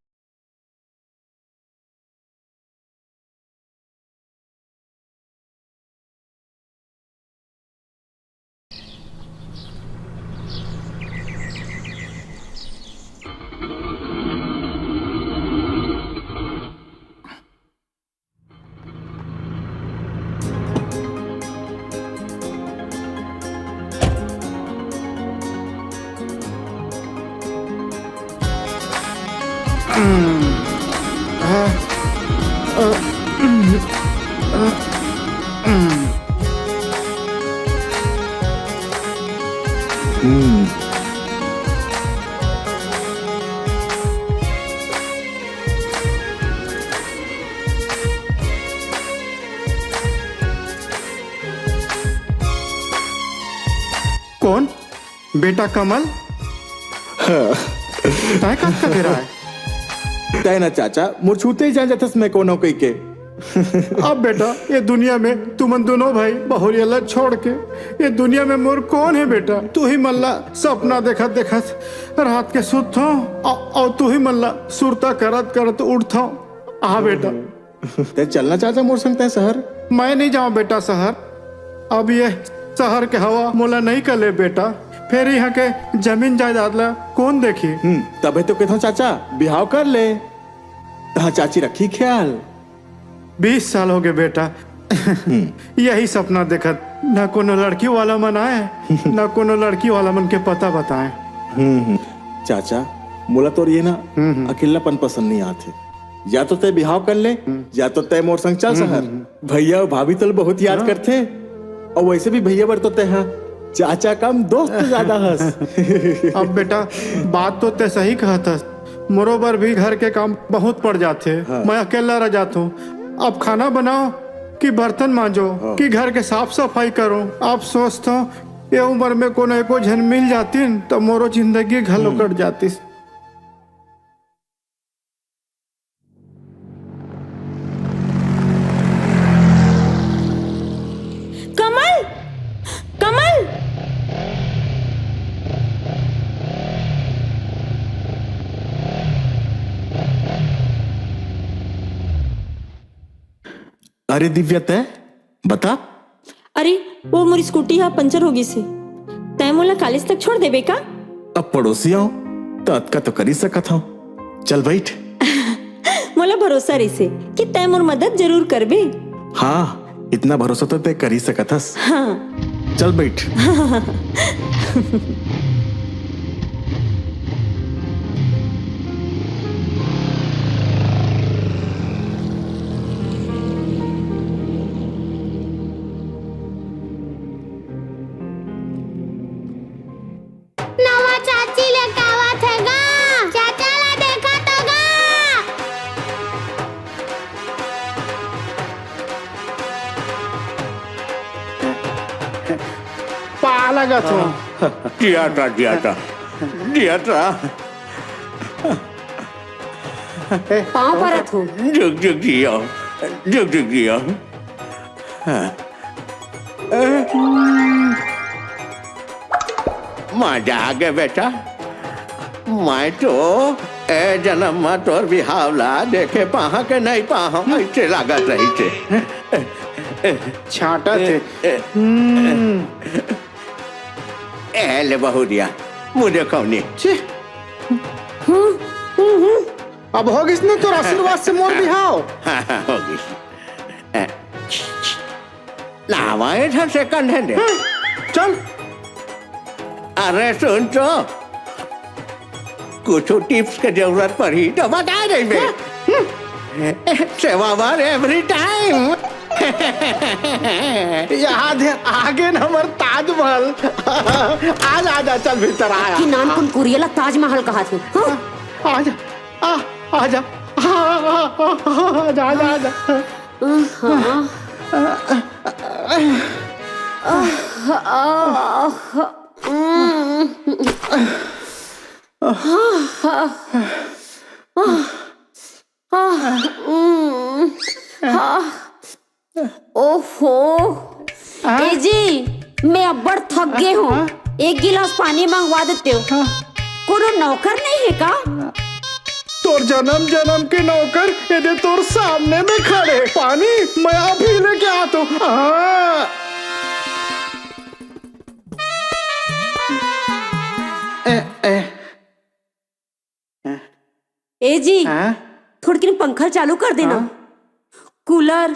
Speaker 11: कौन बेटा कमल तय कब का तेरा है
Speaker 8: तय ना चाचा मुझ छूते ही जान जाता मैं कोनो कोई के
Speaker 11: अब बेटा ये दुनिया में तुमन दोनों भाई बहुरिया छोड़ के ये दुनिया में मोर कौन है बेटा तू ही मल्ला सपना देखत देखत रात के सुत और तू ही मल्ला सुरता करत करत उठता आ बेटा
Speaker 8: ते चलना चाचा मोर संग तय शहर
Speaker 11: मैं नहीं जाऊँ बेटा शहर अब ये शहर के हवा मोला नहीं कर ले बेटा फिर यहाँ के जमीन जायदाद ला कौन देखी
Speaker 8: तबे तो कहता चाचा बिहाव कर ले तहा चाची रखी ख्याल
Speaker 11: 20 साल हो गए बेटा यही सपना देखत ना कोनो लड़की वाला मन आए ना कोनो लड़की वाला मन के पता बताए
Speaker 8: चाचा मोला तो ये ना अकेलापन पसंद नहीं आते या तो तय बिहाव कर ले या तो तय मोर संग चल शहर भैया और भाभी तो बहुत याद करते और वैसे भी भैया बर तो तय चाचा कम दोस्त ज्यादा हंस
Speaker 11: अब बेटा बात तो तय सही कहता मोरोबर भी घर के काम बहुत पड़ जाते मैं अकेला रह जाता हूँ अब खाना बनाओ कि बर्तन मांजो कि घर के साफ सफाई करो आप सोचता हूँ ये उम्र में कोनो एको जन मिल जाती तो मोरो जिंदगी घलो कट जाती
Speaker 8: अरे दिव्या तय बता।
Speaker 12: अरे वो मोरी स्कूटी हा पंचर होगी से तय मोला कॉलेज तक छोड़ देबे का?
Speaker 8: अब पड़ोसी आओ तो अतका तो कर ही सकत हूँ। चल बैठ।
Speaker 12: मोला भरोसा रही कि तय मोर मदद जरूर करबे।
Speaker 8: हाँ इतना भरोसा तो तय कर ही सकत हस।
Speaker 12: हाँ
Speaker 8: चल बैठ।
Speaker 4: नवा चाची ले कावत है गा, चाचा ला देखा तो गा।
Speaker 11: पाला गा तू।
Speaker 13: जियाता जियाता जियाता
Speaker 9: पाँव परत हूँ।
Speaker 13: जुग जुग जियो, जुग जुग जियो। मजा आ गया बेटा। मैं तो ए जन्म में तोर बिहावला देखे पाहा के नहीं पाहा ऐसे लागत रही थे।
Speaker 11: छाटा थे।
Speaker 13: ए ले बहुरिया मुझे कौनी।
Speaker 11: अब होगी इसने तो आशीर्वाद से मोर बिहाव।
Speaker 13: होगी लावाए था सेकंड हैंड।
Speaker 11: चल।
Speaker 13: अरे सुन तो कुछ टिप्स की जरूरत पड़ी तो बता दे बे। सेवा बार एवरी टाइम।
Speaker 11: याद है आगे न हमार ताजमहल। आज आजा चल भीतर आया।
Speaker 9: कि नानकुन कुरियला ताजमहल कहा थे।
Speaker 11: आजा आजा आजा आजा आजा।
Speaker 9: ओहो ए जी मैं अब्बड़ थक गए हूँ। एक गिलास पानी मंगवा देते हो। कोनो नौकर नहीं है का?
Speaker 11: तोर जन्म जन्म के नौकर यदि तोर सामने में खड़े। पानी मैं अभी लेके आता हूँ।
Speaker 9: ए जी थोड़ी देर पंखा चालू कर देना। कूलर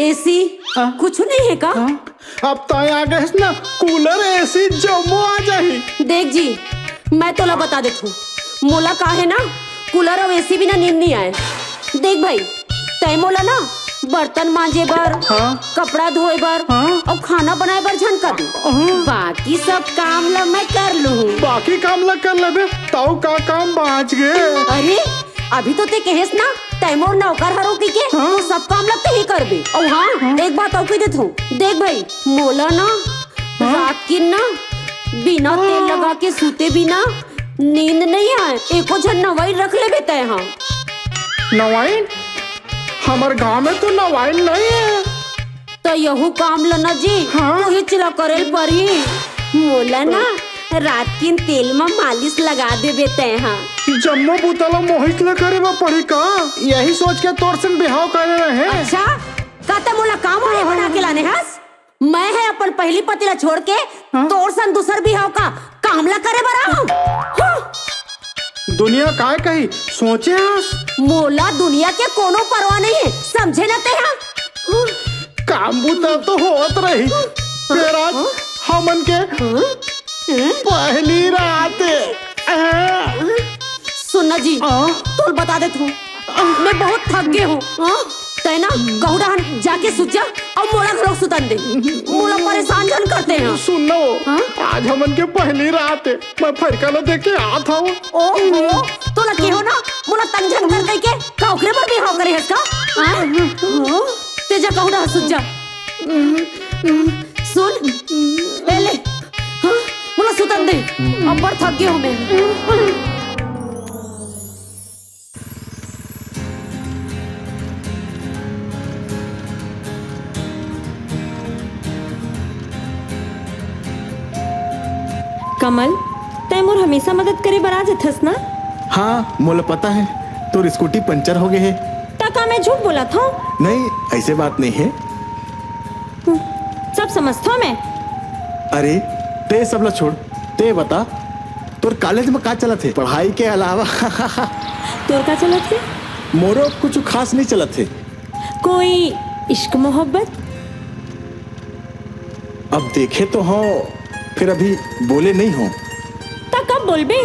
Speaker 9: एसी कुछ नहीं है का?
Speaker 11: अब तो आ गए ना कूलर एसी जम्मू आ जाही।
Speaker 9: देख जी मैं तोला बता देती हूँ। मोला का है ना कूलर और एसी बिना नींद नहीं आए। देख भाई तय मोला ना बर्तन मांजे बर, कपड़ा धोए बर और खाना बनाए बर झनका दे। बाकी सब काम ला मैं कर लूँ।
Speaker 11: बाकी काम ला कर लेबे ताऊ का काम बाँच गए।
Speaker 9: अरे अभी तो ते कहेस ना तैमोर नौकर हरो की के तो सब काम लगते ही कर बे। और हाँ एक बात और कह देता हूँ। देख भाई मोला ना रात की ना बिना तेल लगा के सूते बिना नींद नहीं आए। एको झन नवाई रख ले बेटा यहाँ।
Speaker 11: नवाइन हमारे गांव में तो नवाइन नहीं है।
Speaker 9: तो यहू काम लना जी वही चिला करेल पर ही मोला ना रात की तेल में मालिश लगा दे बेटे यहाँ।
Speaker 11: जम्मो बुतला मोहित ले करे वो पड़ी का यही सोच के तोर से बिहाव करे रहे।
Speaker 9: अच्छा कहता मोला काम वाले बना के लाने हस। मैं है अपन पहली पतिला छोड़ के तोर सन दूसर बिहाव का कामला करे बरा हूँ।
Speaker 11: दुनिया काय कही सोचे हस।
Speaker 9: मोला दुनिया के कोनो परवाह नहीं है समझे ना ते यहाँ।
Speaker 11: काम बुता तो होत रही फिर आज हमन के पहली रात।
Speaker 9: सुनना जी तो बता दे तू मैं बहुत थक गई हूँ। तय ना कहूँ जाके सुचा और मोला घरों सुतन दे। मोला परेशान जन करते हैं।
Speaker 11: सुनो आज हमन के पहली रात है मैं फरका लो देख के आता हूँ।
Speaker 9: ओहो तो लगे हो ना मोला तंजन कर दे के काउकरे पर भी हाव करे है इसका। तेजा कहूँ ना सुचा सुन ले मोला सुतन दे। अब बड़ थक गई हूँ मैं।
Speaker 12: कमल तैमूर हमेशा मदद करे बर आ जाथस ना?
Speaker 8: हाँ मोला पता है तो स्कूटी पंचर हो गए है।
Speaker 12: टका मैं झूठ बोला था?
Speaker 8: नहीं ऐसे बात नहीं है।
Speaker 9: सब समझता मैं।
Speaker 8: अरे ते सब ला छोड़, ते बता तोर कॉलेज में का चला थे पढ़ाई के अलावा?
Speaker 9: तोर का चलत थे?
Speaker 8: मोरो कुछ खास नहीं चलत थे।
Speaker 9: कोई इश्क मोहब्बत?
Speaker 8: अब देखे तो हो, फिर अभी बोले नहीं हो।
Speaker 9: ता कब बोलबे?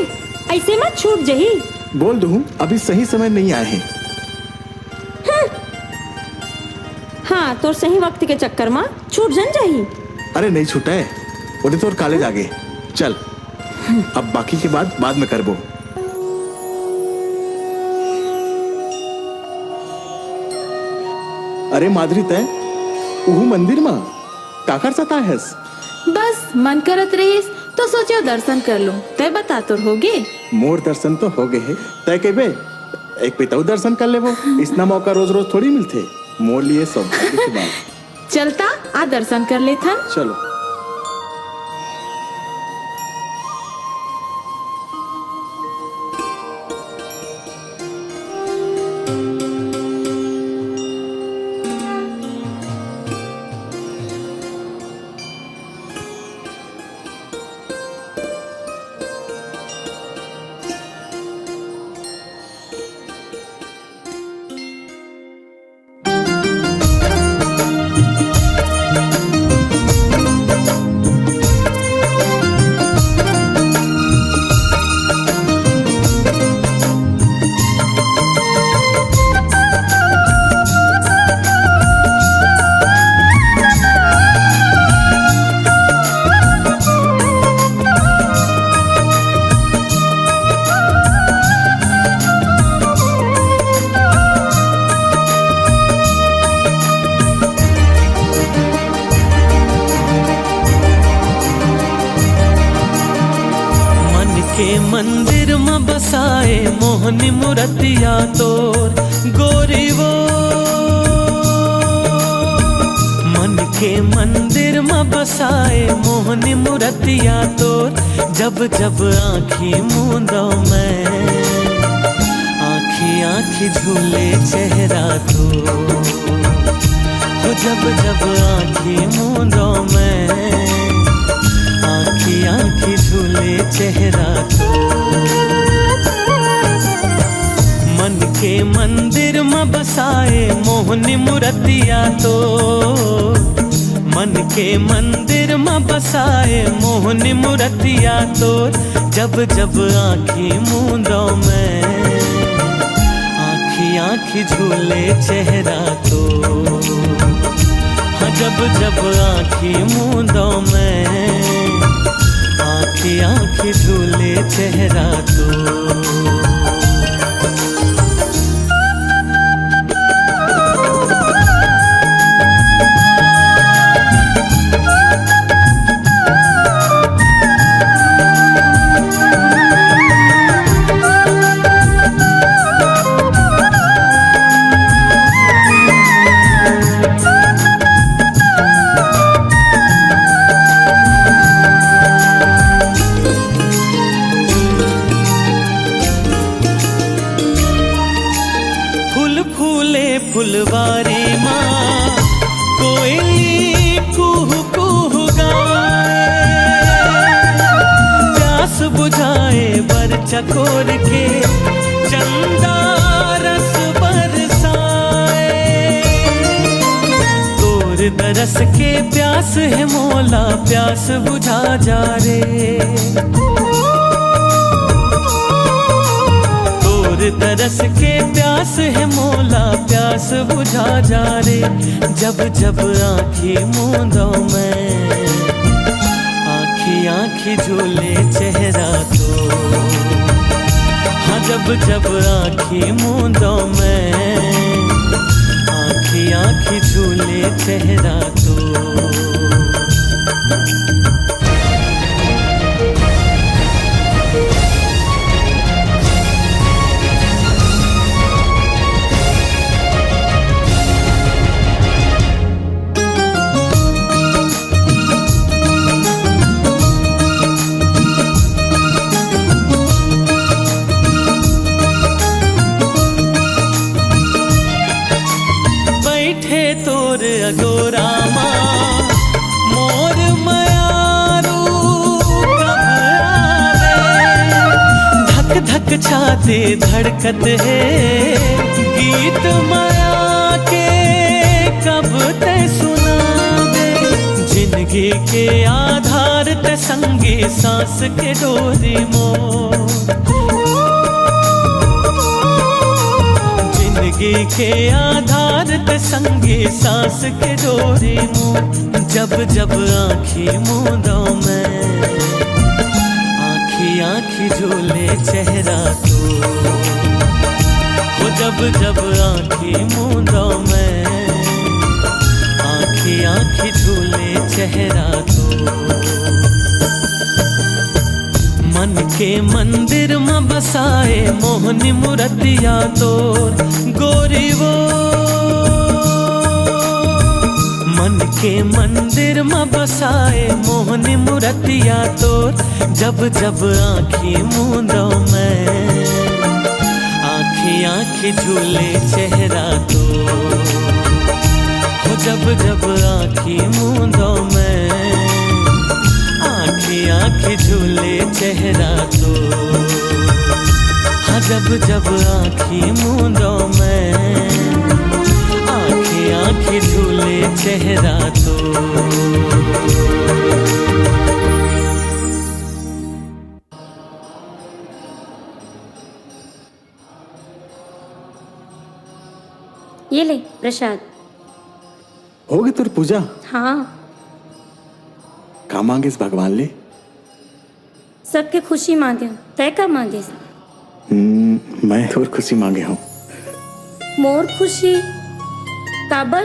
Speaker 9: ऐसे मत छूट जही।
Speaker 8: बोल दूं, अभी सही समय नहीं आए हैं।
Speaker 9: हाँ, तोर सही वक्त के चक्कर में छूट जन जाही।
Speaker 8: अरे नहीं छूटा है, वो तो कॉलेज आगे। चल अब बाकी की बात बाद में करबो। अरे माधुरी तय उहु मंदिर में का कर सकता है?
Speaker 17: बस मन करत रहीस तो सोचो दर्शन कर लूं। तय बता तो होगे?
Speaker 8: मोर दर्शन तो हो गए है, तय के बे एक पिताऊ दर्शन कर ले। वो इतना मौका रोज रोज थोड़ी मिलते। मोर लिए सब
Speaker 17: चलता आ दर्शन कर लेथन।
Speaker 8: चलो।
Speaker 18: मंदिर में बसाए मोहनी मूर्तिया तोर गोरी वो। मन के मंदिर में बसाए मोहनी मूर्तिया तोर। जब जब आँखी मूंदो मैं, आँखी आँखी झूले चेहरा तो। जब जब आँखी मूंदो मैं, आँखी आँखी झूले चेहरा तो। मन के मंदिर में बसाए मोहनी मूर्तिया तो। मन के मंदिर में बसाए मोहनी मूर्तिया तो। जब जब आँखी मूंदो मैं, आँखी आँखी झूले चेहरा तो। हाँ जब जब आँखी मूंदो मैं, आँखी आँखी झूले चेहरा तो। फुलवारी माँ कोयली कुहू कुहू गाए। प्यास बुझाए बर चकोर के चंदा रस बरसाए। तोर दरस के प्यास है मोला, प्यास बुझा जा रे। तरस के प्यास है मोला, प्यास बुझा जा रे। जब जब आँखी मूंदो मैं, आँखी आँखी झूले चेहरा तो। हाँ जब जब आँखी मूंदो मैं, आँखी आँखी झूले चेहरा तो। छाती धड़कत है, गीत माया के कब ते सुना दे। जिंदगी के आधार ते संगी सांस के डोरी मोर, जिंदगी के आधार ते संगी सांस के डोरी मोर। जब जब आँखी मूंदों में आँखी आँखी झूले चेहरा तो, वो जब जब आँखी मूंदों में आँखी आँखी झूले चेहरा तो। मन के मंदिर में बसाए मोहनी मूर्तिया तोर गोरी वो, मन के मंदिर में बसाए मोहनी मूर्तिया तोर। जब जब आँखी मूंदों में आँखी आँखी झूले चेहरा तो, वो जब जब आँखी मूंदों में आँखी आँखी झूले चेहरा तो। हाँ जब जब आँखी मूंदों में आँखी आँखी झूले चेहरा तो।
Speaker 9: ये ले प्रसाद।
Speaker 8: होगी तुर पूजा?
Speaker 9: हाँ,
Speaker 8: का मांगे इस भगवान ले?
Speaker 9: सबके खुशी मांगे, तय का मांगे?
Speaker 8: मैं तोर खुशी मांगे हूँ।
Speaker 9: मोर खुशी काबर?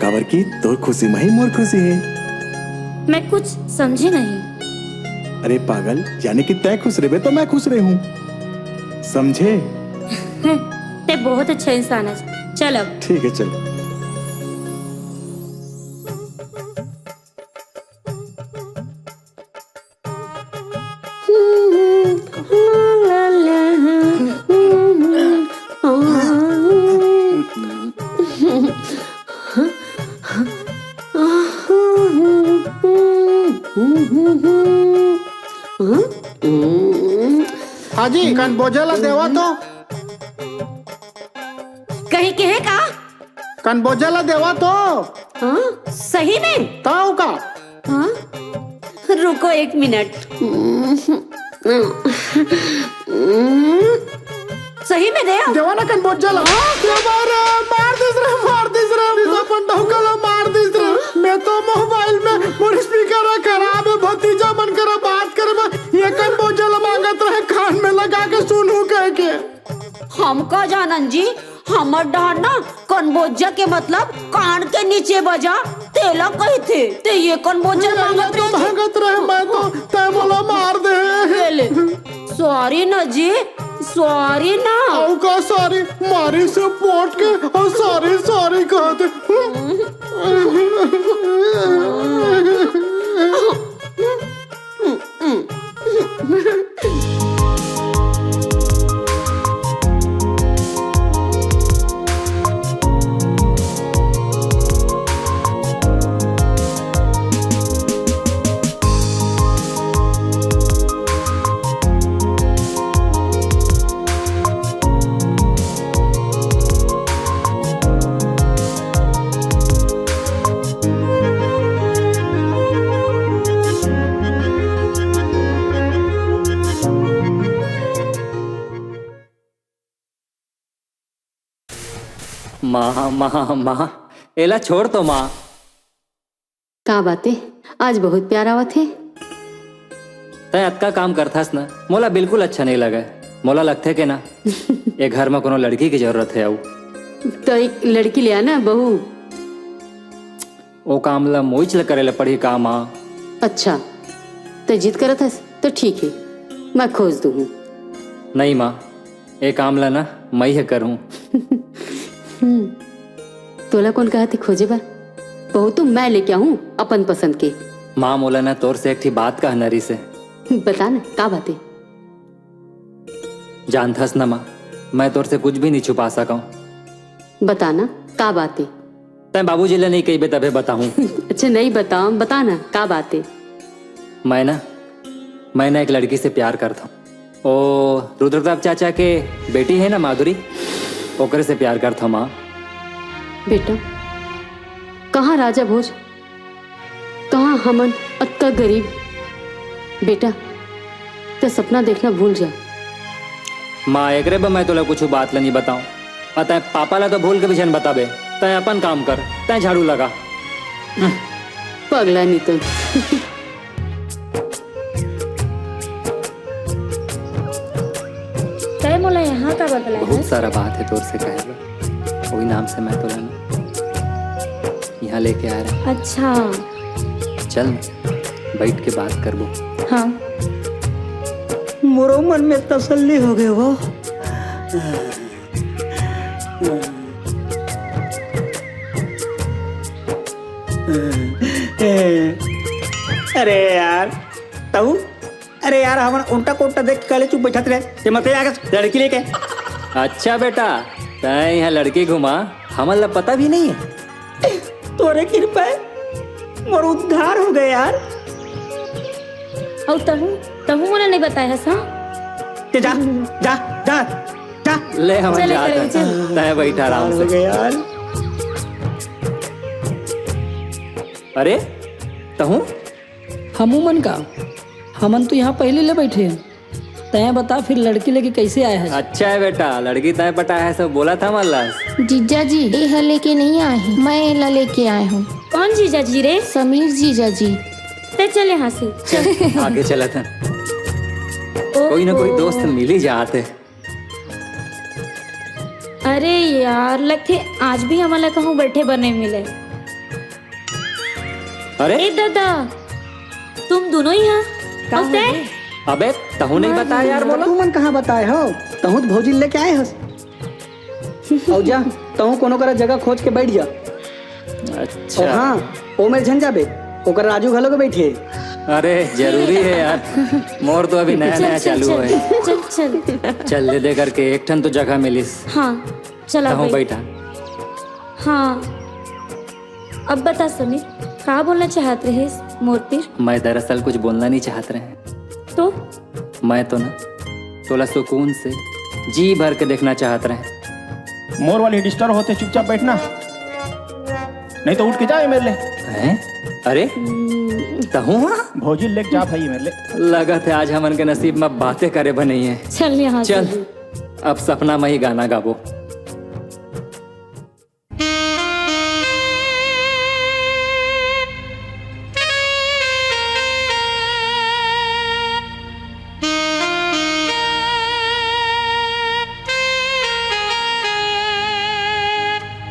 Speaker 8: काबर की तोर खुशी में ही मोर खुशी है।
Speaker 9: मैं कुछ समझी नहीं।
Speaker 8: अरे पागल, यानी कि तय खुश रहे तो मैं खुश रही हूँ, समझे?
Speaker 9: ते बहुत अच्छा इंसान है। चल अब।
Speaker 8: ठीक है चल।
Speaker 11: हाजी कन बोझला देवा तो
Speaker 9: कहीं कहे का
Speaker 11: कन बोझला देवा तो।
Speaker 9: हाँ? सही में
Speaker 11: ताऊ का?
Speaker 9: हाँ? रुको एक मिनट। सही में दे
Speaker 11: देवा ना कन बोझला। मार दिस रे पंडा मार दिस रे। मैं तो मोबाइल में मोर स्पीकर खराब है, भतीजा मन कर बात करे ये कन बोझला मांगत रहे, कान में लगा के सुनू कह के।
Speaker 9: हमका जानन जी, हमर डहार ना कनबोजा के मतलब कान के नीचे बजा तेला कही थे। ते ये कनबोजा मांगत
Speaker 11: रहे, मैं तो तय बोला मार दे।
Speaker 9: सॉरी ना जी, सॉरी ना।
Speaker 11: औ का सॉरी? मारी से पोट के और सॉरी सॉरी कहते।
Speaker 7: माँ माँ माँ एला छोड़ तो माँ।
Speaker 9: का बातें आज बहुत प्यार आवत है।
Speaker 7: तय अतका काम करथास ना, मोला बिल्कुल अच्छा नहीं लगा। मोला लगथे के ना ये घर में कोनो लड़की की जरूरत है। आऊ
Speaker 9: तो एक लड़की ले आना बहू।
Speaker 7: वो काम ला मोइच करे ला पड़ी का माँ।
Speaker 9: अच्छा तो जिद करत हस तो ठीक है, मैं खोज दूँ।
Speaker 7: नहीं माँ, ये काम ला ना मैं ही करूँ।
Speaker 9: तोला कौन कहा थी खोजे बार? बहू तो मैं लेके आऊँ अपन पसंद के।
Speaker 7: माँ मोला ना तोर से एक थी बात कह नरी से।
Speaker 9: बता ना का बात है?
Speaker 7: जानथस ना माँ, मैं तोर से कुछ भी नहीं छुपा सका।
Speaker 9: बताना का बात है?
Speaker 7: तय बाबूजी ले नहीं कही बे तबे बताऊँ।
Speaker 9: अच्छा नहीं बताओ, बताना का बात है?
Speaker 7: मैं ना एक लड़की से प्यार करता हूँ। ओ रुद्रप्रताप चाचा के बेटी है ना माधुरी, ओकरे से प्यार करता माँ।
Speaker 9: बेटा कहाँ राजा भोज, कहाँ हमन अत्का गरीब। बेटा ते सपना देखना भूल जा।
Speaker 7: माँ एकरे बा मैं तोला कुछ बात ला नहीं बताऊं, अतः पापा ला तो भूल के भी जन बताबे। तय अपन काम कर, तय झाड़ू लगा।
Speaker 9: पगला नहीं तो।
Speaker 12: तय मोला यहाँ का बतला
Speaker 7: बहुत सारा बात है तोर से कहेगा, कोई नाम से मैं तोला ना यहाँ लेके आ रहा।
Speaker 12: अच्छा
Speaker 7: चल बैठ के बात करबो।
Speaker 12: हाँ
Speaker 5: मोरो मन में तसल्ली हो गए वो। अरे यार तू, अरे यार हम उल्टा कोटा देख के काले चुप बैठत रहे, ये मत आगे लड़की लेके।
Speaker 7: अच्छा बेटा तय यहाँ लड़की घुमा, हमन ला पता भी नहीं है।
Speaker 5: तोरे कृपा मोर उद्धार हो गए यार।
Speaker 12: और तहु मुझे नहीं बताया सा।
Speaker 5: जा जा जा जा
Speaker 7: ले हम
Speaker 12: चले
Speaker 7: जाते
Speaker 12: करें, चल।
Speaker 7: तय बैठा आराम
Speaker 5: हो
Speaker 7: से।
Speaker 5: गए यार।
Speaker 7: अरे तहु
Speaker 10: हमू मन का, हमन तो यहाँ पहले ले बैठे हैं। तय बता फिर लड़की लेके कैसे आया है?
Speaker 7: अच्छा है बेटा, लड़की तय पटा है सब बोला था मल्ला।
Speaker 2: जीजा जी ये लेके नहीं आए हैं, मैं एला लेके आया हूँ।
Speaker 12: कौन जीजा जी रे?
Speaker 2: समीर जीजा जी।
Speaker 12: ते चल यहाँ से।
Speaker 7: चल आगे चला था, कोई ना कोई दोस्त मिल ही जाते।
Speaker 12: अरे यार लगते आज भी हमारा कहूँ बैठे बने मिले।
Speaker 7: अरे
Speaker 12: ए दादा तुम दोनों ही यहाँ?
Speaker 7: अबे तहु नहीं बताया यार बोला।
Speaker 5: तू मन कहाँ बताए हो? तहु तो भौजी लेके आए हस। और जा तहु कोनो करा जगह खोज के बैठ जा।
Speaker 7: अच्छा
Speaker 5: और हाँ ओ मेरे झंझा बे ओकर राजू घलो के बैठे।
Speaker 7: अरे जरूरी है यार, मोर तो अभी नया नया चालू है।
Speaker 12: चल चल
Speaker 7: चल दे दे करके एक ठन तो जगह मिलिस।
Speaker 12: हाँ चला
Speaker 7: तहु बैठा।
Speaker 12: हाँ अब बता समीर क्या बोलना चाहते हैं मूर्ति?
Speaker 7: मैं दरअसल कुछ बोलना नहीं चाहत रहे,
Speaker 12: तो
Speaker 7: मैं तो ना तोला सुकून से जी भर के देखना चाहत रहे।
Speaker 15: मोर वाली डिस्टर्ब होते चुपचाप बैठना, नहीं तो उठ के जाए मेरे लिए।
Speaker 7: हैं? अरे तहु
Speaker 15: भौजी लेके जा भाई मेरे लिए।
Speaker 7: लगा थे आज हमन के नसीब में बातें करे बनी है।
Speaker 12: चल यहाँ
Speaker 7: चल अब सपना में ही गाना गाबो।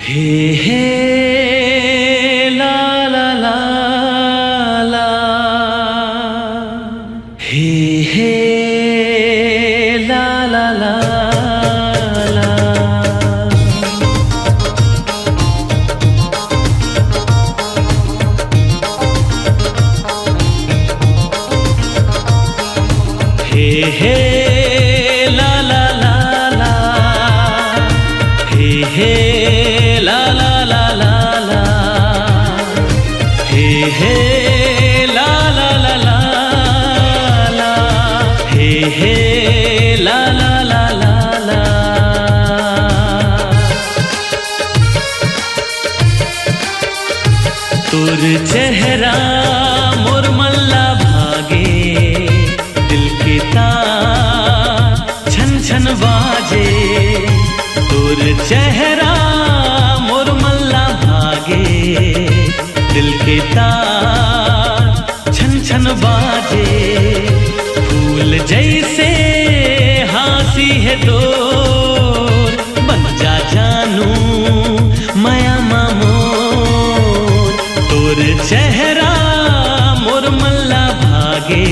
Speaker 18: हे हे ला ला ला ला, हे हे ला ला ला ला। हे हे ला ला ला ला, हे हे ला ला ला ला ला, हे हे ला ला ला ला ला, हे हे ला ला ला ला ला। तुर चेहरा मोर मल्ला भागे, दिल के तार छन छन बाजे। तुर चेहरा मोर मल्ला भागे, दिल के तार छन छन बाजे। फूल जैसे हासी है डोर, बन जा जानू माया मामोर। तोर चेहरा मोर मल्ला भागे,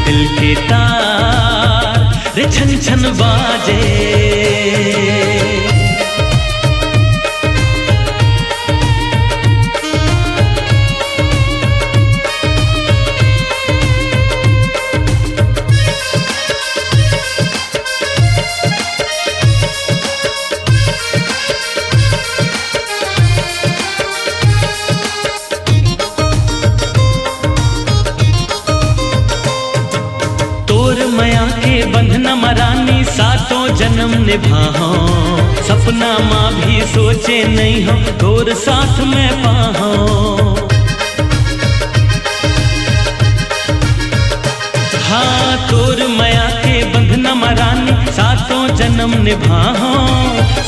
Speaker 18: दिल के तार रे छन छन बाजे। तोर तोर मया के बंधन मरानी सातों जन्म निभाहो सपना माँ भी सोचे नहीं हो तोर साथ में पाहो हाँ तोर मया के बंधन मरानी सातों जन्म निभाहो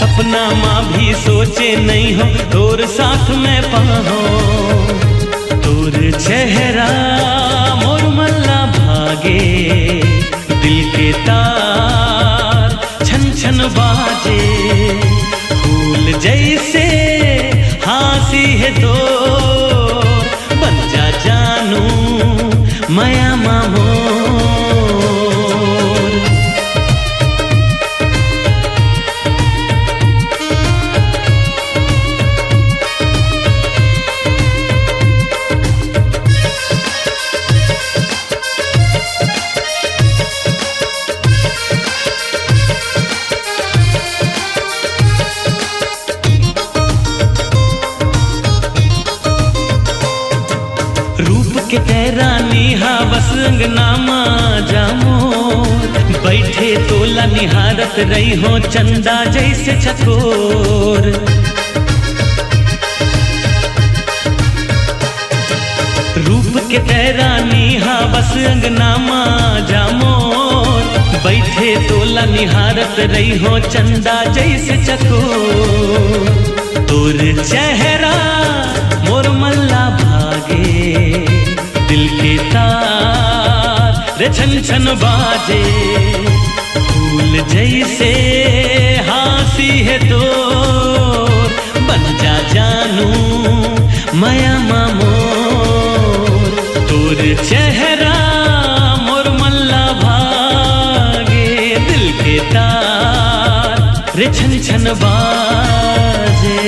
Speaker 18: सपना माँ भी सोचे नहीं हो तोर साथ में पाहो तोर चेहरा मोर मल्ला भागे दिल के तार छन छन बाजे फूल जैसे हासी है तो बन जा जानू माया मामो बस अंगनामा जामो बैठे तोला निहारत रही हो चंदा जैसे चकोर रूप के तैरानी हा बस अंगनामा जामो बैठे तोला निहारत रही हो चंदा जैसे चकोर तोर चेहरा मोर मल्ला भागे दिल के तार रे छन छन बाजे फूल जैसे हासी है तो बन जा जानू माया मामोर तोर चेहरा मोर मल्ला भागे दिल के तार रे छन छन बाजे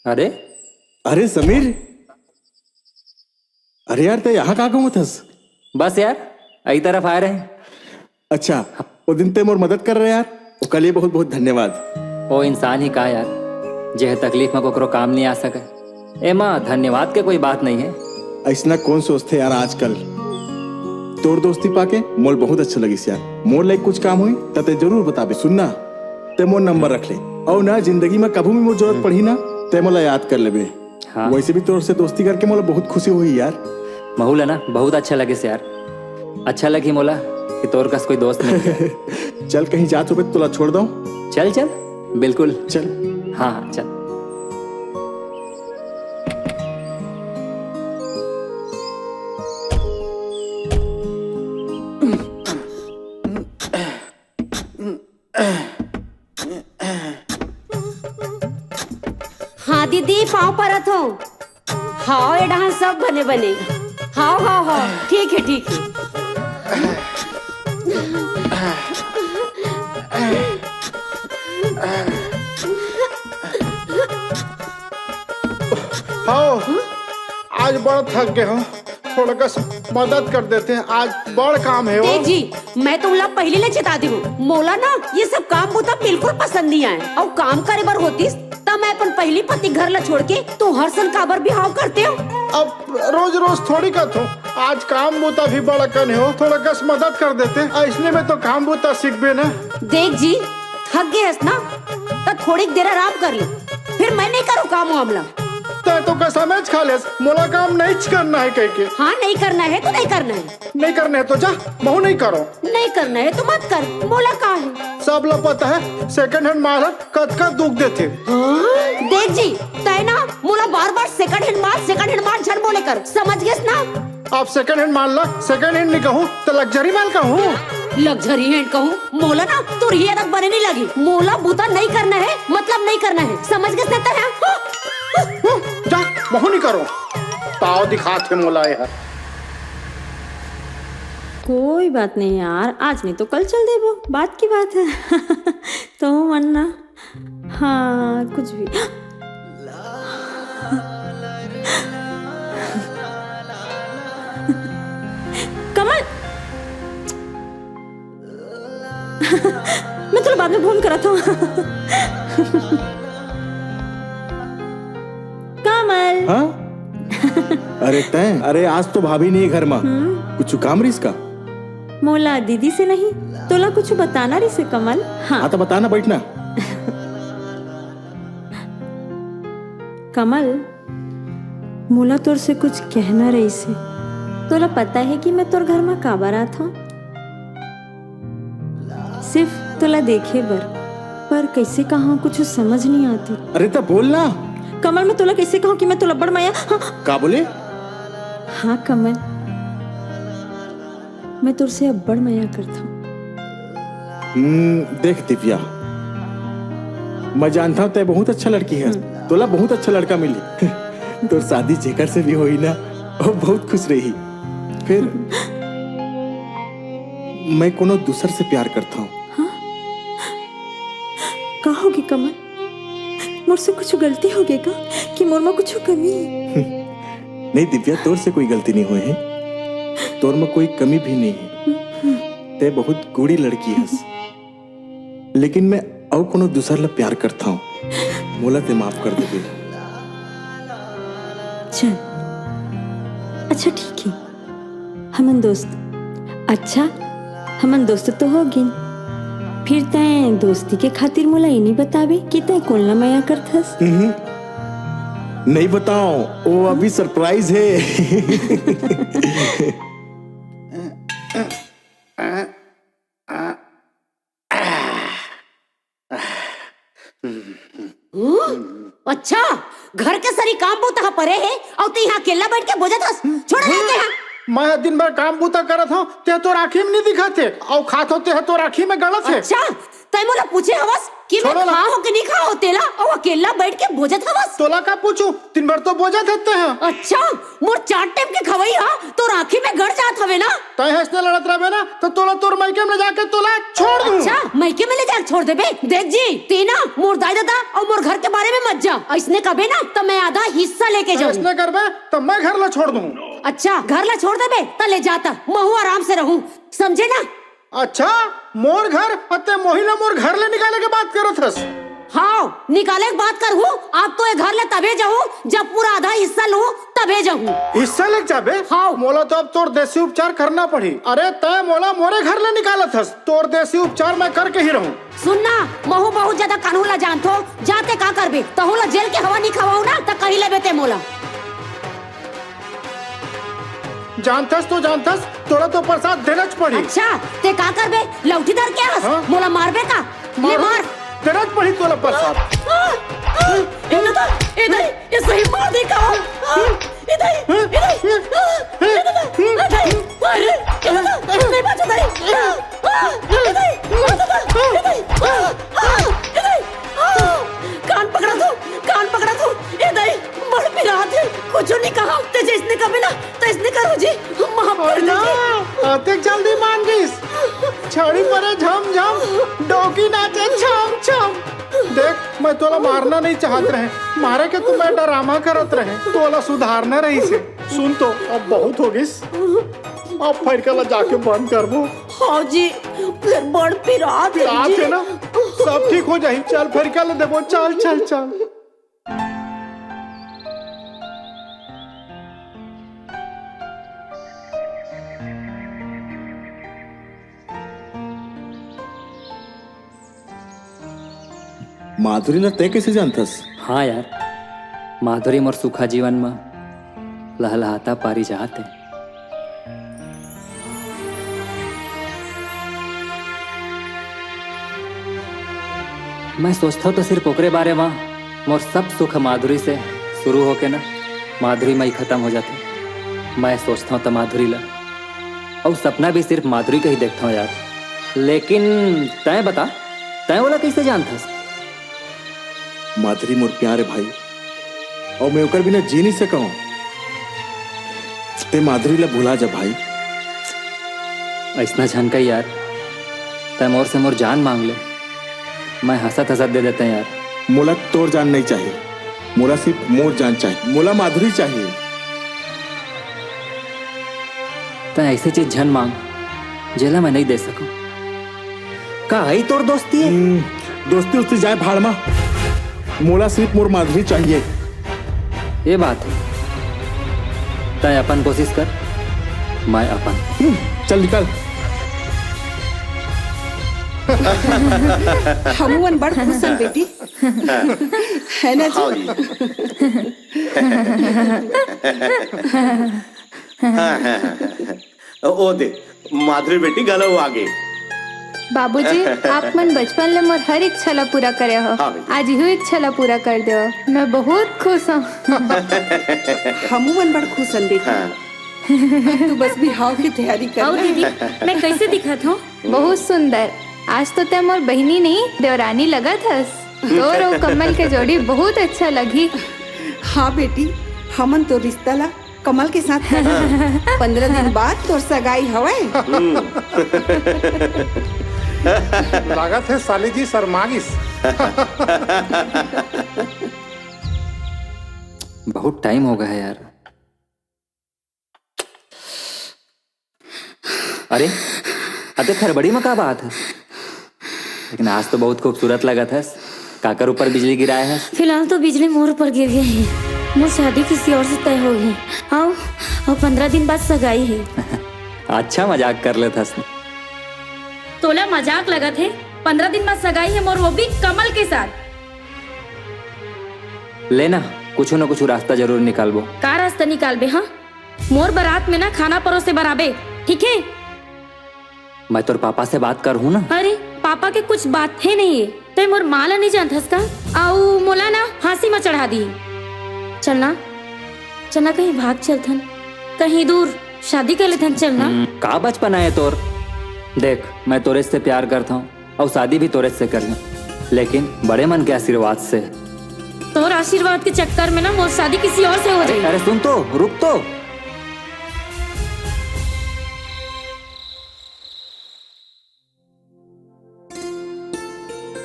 Speaker 7: अरे
Speaker 8: अरे समीर अरे यार ते यहाँ कहाँ घूमत हस
Speaker 7: बस यार आई तरफ आ रहे हैं
Speaker 8: अच्छा वो दिन ते मोर मदद कर रहे यार उसके लिए बहुत बहुत धन्यवाद
Speaker 7: ओ इंसान ही का यार जे तकलीफ में कोकरो काम नहीं आ सके ए माँ धन्यवाद के कोई बात नहीं है
Speaker 8: ऐसा कौन सोचते यार आजकल तोर दोस्ती पाके मोल बहुत अच्छा लगी यार मोर लाइक कुछ काम हुई ते जरूर बताबे सुनना ते मोर नंबर रख ले और ना जिंदगी में कभी भी मोर जरूरत पड़ी ना ते मोला याद कर लेबे हाँ। वैसे भी तोर से दोस्ती करके मोला बहुत खुशी हुई यार
Speaker 7: महूल है ना बहुत अच्छा लगे से यार अच्छा लगी मोला कि तोर कस कोई दोस्त नहीं
Speaker 8: चल कहीं जात हो तोला छोड़ दो
Speaker 7: चल चल बिल्कुल
Speaker 8: चल
Speaker 7: हाँ हाँ चल
Speaker 9: हाँ दीदी पाँव परत हो हाँ ये डांस सब बने बने हाँ हाँ हाँ ठीक है ठीक है
Speaker 11: हाँ आज बड़ा थक गए हो थोड़ा का मदद कर देते हैं आज बड़ काम है
Speaker 9: देख जी मैं तुमला पहले ले चेता दी हूँ मोला ना ये सब काम मुझे बिल्कुल पसंद नहीं आए और काम करे बर होतीस तब मैं अपन पहली पति घर ला छोड़ के तो हर सन काबर बिहाव करते हो
Speaker 11: अब रोज रोज थोड़ी का तो आज काम बूता भी बड़ा कन हो थोड़ा कस मदद कर देते ऐसने में तो काम बूता सीख बे ना
Speaker 9: देख जी थक गए ना तो थोड़ी देर आराम कर ले फिर मैं नहीं करूँ काम मामला
Speaker 11: तो का समझ खा ले मोला काम नहीं करना है कह के
Speaker 9: हाँ नहीं करना है तो नहीं करना है
Speaker 11: नहीं करना है तो जा बहु नहीं करो
Speaker 9: नहीं करना है तो मत कर मोला का है
Speaker 11: सब लोग पता है सेकंड हैंड माल कद का दुख देते
Speaker 9: देख जी तय ना मोला बार बार सेकंड हैंड माल झट बोले कर समझ गए ना
Speaker 11: आप सेकंड हैंड माल ला सेकंड हैंड नहीं कहूँ तो लग्जरी माल कहूँ
Speaker 9: लग्जरी हैंड कहूँ मोला ना तो ये तक बने नहीं लगी मोला बूता नहीं करना है मतलब नहीं करना है समझ गए ना
Speaker 11: जा बहु नहीं करो ताव दिखाते मोला यार
Speaker 9: कोई बात नहीं यार, आज नहीं तो कल चल देबो, बात की बात है। तो मन्ना हाँ कुछ भी। कमल मैं तुला बाद में फोन करा था। कमल
Speaker 8: हाँ? अरे तय, अरे आज तो भाभी नहीं है घर में, कुछ काम रही इसका?
Speaker 9: मोला दीदी से नहीं तोला कुछ बताना रही से कमल।
Speaker 8: हाँ तो बताना, बैठना।
Speaker 9: कमल मोला तोर से कुछ कहना रही से। तोला पता है कि मैं तोर घर में का बारात हूँ, सिर्फ तोला देखे पर कैसे कहा कुछ समझ नहीं आती।
Speaker 8: अरे तो बोलना।
Speaker 9: कमल मैं तोला कैसे कहूँ कि मैं तोला बड़ माया। हाँ।
Speaker 8: का बोले?
Speaker 9: हाँ कमल मैं तुझ से अब बड़ माया करता हूँ।
Speaker 8: देख दिव्या, मैं जानता हूँ तय बहुत अच्छा लड़की है, तोला बहुत अच्छा लड़का मिली। तो शादी जेकर से भी हुई ना, वो बहुत खुश रही। फिर मैं कोनो दूसर से प्यार करता हूँ।
Speaker 9: कहोगे कमल, मुझसे कुछ गलती हो गई का कि मोर में कुछ कमी?
Speaker 8: नहीं दिव्या, तोर से कोई गलती नहीं हुई है, तोर में कोई कमी भी नहीं है। ते बहुत गुड़ी लड़की है, लेकिन मैं और कोनो दूसर ला प्यार करता हूँ, मोला ते माफ कर दे।
Speaker 9: चल अच्छा ठीक है, हमन दोस्त। अच्छा हमन दोस्त तो हो गए, फिर तय दोस्ती के खातिर मोला ये नहीं बतावे कि तय कौन ला माया करथस?
Speaker 8: नहीं बताओ, वो अभी सरप्राइज है।
Speaker 9: अच्छा घर के सारी काम बहुत परे है और तू यहाँ अकेला बैठ के बोझा था छोड़ देते हैं।
Speaker 11: मैं दिन भर काम बूता करत हूँ, ते तो राखी में नहीं दिखाते और खात होते है तो राखी में गलत है।
Speaker 9: अच्छा तय मोला पूछे हवस कि मैं खाओ कि नहीं खाओ तेला और अकेला बैठ के बोझत हवस?
Speaker 11: तोला का पूछू, दिन भर तो बोझा देते हैं।
Speaker 9: अच्छा मोर 4 टाइम के खवई हा तो राखी में गड़ जात हवे ना?
Speaker 11: तय हंसने लड़त रहे ना तो तोला तोर मायके में जाके तोला छोड़ दूं।
Speaker 9: अच्छा मायके में ले जाके छोड़ देबे? देख जी तीना मोर दाई दादा और मोर घर के बारे में मत जा, ऐसने कबे ना तो मैं आधा हिस्सा लेके जाऊं।
Speaker 11: ऐसने करबे तो मैं घर ला छोड़ दूं।
Speaker 9: अच्छा घर ला छोड़ देबे तो ले जाता, महू आराम से रहूं, समझे ना?
Speaker 11: अच्छा मोर घर अते मोहिला मोर घर ले निकाले के बात करत हस?
Speaker 9: हाँ निकाले बात कर हूँ, आप तो ये घर ले तबे जाऊँ जब पूरा आधा हिस्सा लूँ तबे जाऊँ।
Speaker 11: हिस्सा ले जाबे? हाँ। मोला तो अब तोर देसी उपचार करना पड़ी। अरे तय मोला मोरे घर ले निकालत हस, तोर देसी उपचार मैं करके ही रहूँ।
Speaker 9: सुनना महू बहुत ज्यादा कानून ला जानतो, जाते का करबे तहु ला जेल के हवा नहीं खवाऊ ना तो कही लेबे ते मोला।
Speaker 11: जानथस तो जानथस, तोरा तो प्रसाद देनच पड़ी।
Speaker 9: अच्छा ते का करबे, लौठी धर के हस?
Speaker 11: हाँ?
Speaker 9: मोला मारबे का? ले मार।
Speaker 11: देनच पड़ी तोला प्रसाद।
Speaker 9: इधर ये सही मार दे का? इधर नहीं बचा कान पकड़ा तू इधर मर पिरा दे, कुछ नहीं कहा ते जिसने कभी ना तो इसने करो जी माफ कर दीजिए।
Speaker 11: आते जल्दी मान गईस, छड़ी परे झम झम, डोकी नाचे छम छम। देख मैं तोला मारना नहीं चाहत रहे, मारे के तू मैं डरामा करत रहे, तोला सुधारना रही से। सुन तो अब बहुत हो गईस, अब फिर कल जाके बंद करबो।
Speaker 9: हाँ जी फिर बड़ पिरात
Speaker 11: है ना, सब ठीक हो जाही। चल फिर कल देबो, चल चल चल।
Speaker 8: माधुरी ला तय कैसे जानथस?
Speaker 7: हाँ यार, माधुरी मोर सुखा जीवन में लहलहाता पारी जाते। मैं सोचता तो सिर्फ ओकरे बारे में, मोर सब सुख माधुरी से शुरू होके ना माधुरी में ही खत्म हो जाते। मैं सोचता हूँ तो माधुरी ला और सपना भी सिर्फ माधुरी का ही देखता हूँ यार। लेकिन तय बता, तय वाला कैसे जानता?
Speaker 8: माधुरी मोर प्यारे भाई और मैं ओकर बिना जी नहीं सकूं। ते माधुरी ला भुला जा भाई,
Speaker 7: ऐसना झन का यार, तय मोर से मोर जान मांग ले, मैं हंसत हंसत दे देते हैं यार।
Speaker 8: मोला तोर जान नहीं चाहिए, मोला सिर्फ मोर जान चाहिए, मोला माधुरी चाहिए।
Speaker 7: तय ऐसी चीज झन मांग जेला मैं नहीं दे सकूं। का है तोर दोस्ती है?
Speaker 8: दोस्ती उससे जाए भाड़ में, मोला सिर्फ मोर माधुरी चाहिए।
Speaker 7: ये बात है, तय अपन कोशिश कर, मैं अपन।
Speaker 8: चल निकल।
Speaker 9: हमवन बड़ खुश हैं बेटी, है ना जी?
Speaker 13: ओ दे माधुरी बेटी गलो आगे।
Speaker 2: बाबूजी, आप मन बचपन ले मोर हर इच्छा ला पूरा करे हो। आज यही इच्छा ला पूरा कर दे हो। मैं बहुत खुश हूँ।
Speaker 9: हमवन बड़ खुश हैं बेटी। तू बस बिहाव की तैयारी कर।
Speaker 2: और दीदी, मैं कैसे दिखत हूँ? बहुत सुंदर। आज तो ते मोर बहनी नहीं देवरानी लगा था। तोर और कमल के जोड़ी बहुत अच्छा लगी।
Speaker 9: हाँ बेटी, हमन तो रिश्ता ला कमल के साथ 15 दिन बाद तोर सगाई हवे।
Speaker 6: लागत है साली जी शर्मागिस।
Speaker 7: बहुत टाइम हो गया है यार। अरे अते खरबड़ी में क्या बात है? लेकिन आज तो बहुत खूबसूरत लगा था। काकर ऊपर बिजली गिराया है?
Speaker 19: फिलहाल तो बिजली मोर ऊपर गिर गई है। मोर शादी किसी और से तय हो गई। आओ 15 दिन बाद सगाई है।
Speaker 7: अच्छा मजाक कर लेता।
Speaker 19: तोला मजाक लगा थे? 15 दिन बाद सगाई है मोर, वो भी कमल के साथ।
Speaker 7: लेना कुछ न कुछ रास्ता जरूर निकालबो।
Speaker 19: का रास्ता निकालबे? हाँ, मोर बारात में ना खाना परोसे बराबे, ठीक है?
Speaker 7: मैं तोर पापा से बात कर हूँ ना।
Speaker 19: अरे पापा के कुछ बात है नहीं है, तो मोर माला नहीं जानथस का? आओ मोला ना फांसी में चढ़ा दी। चलना चलना, कहीं भाग चलथन, कहीं दूर शादी कर लेथन। चलना।
Speaker 7: का बचपना है तोर? देख, मैं तोरे से प्यार करता हूँ और शादी भी तोरे से कर लूं, लेकिन बड़े मन के आशीर्वाद से।
Speaker 19: तोर आशीर्वाद के चक्कर में ना मोर शादी किसी और से हो जाए।
Speaker 7: अरे सुन तो, रुक तो।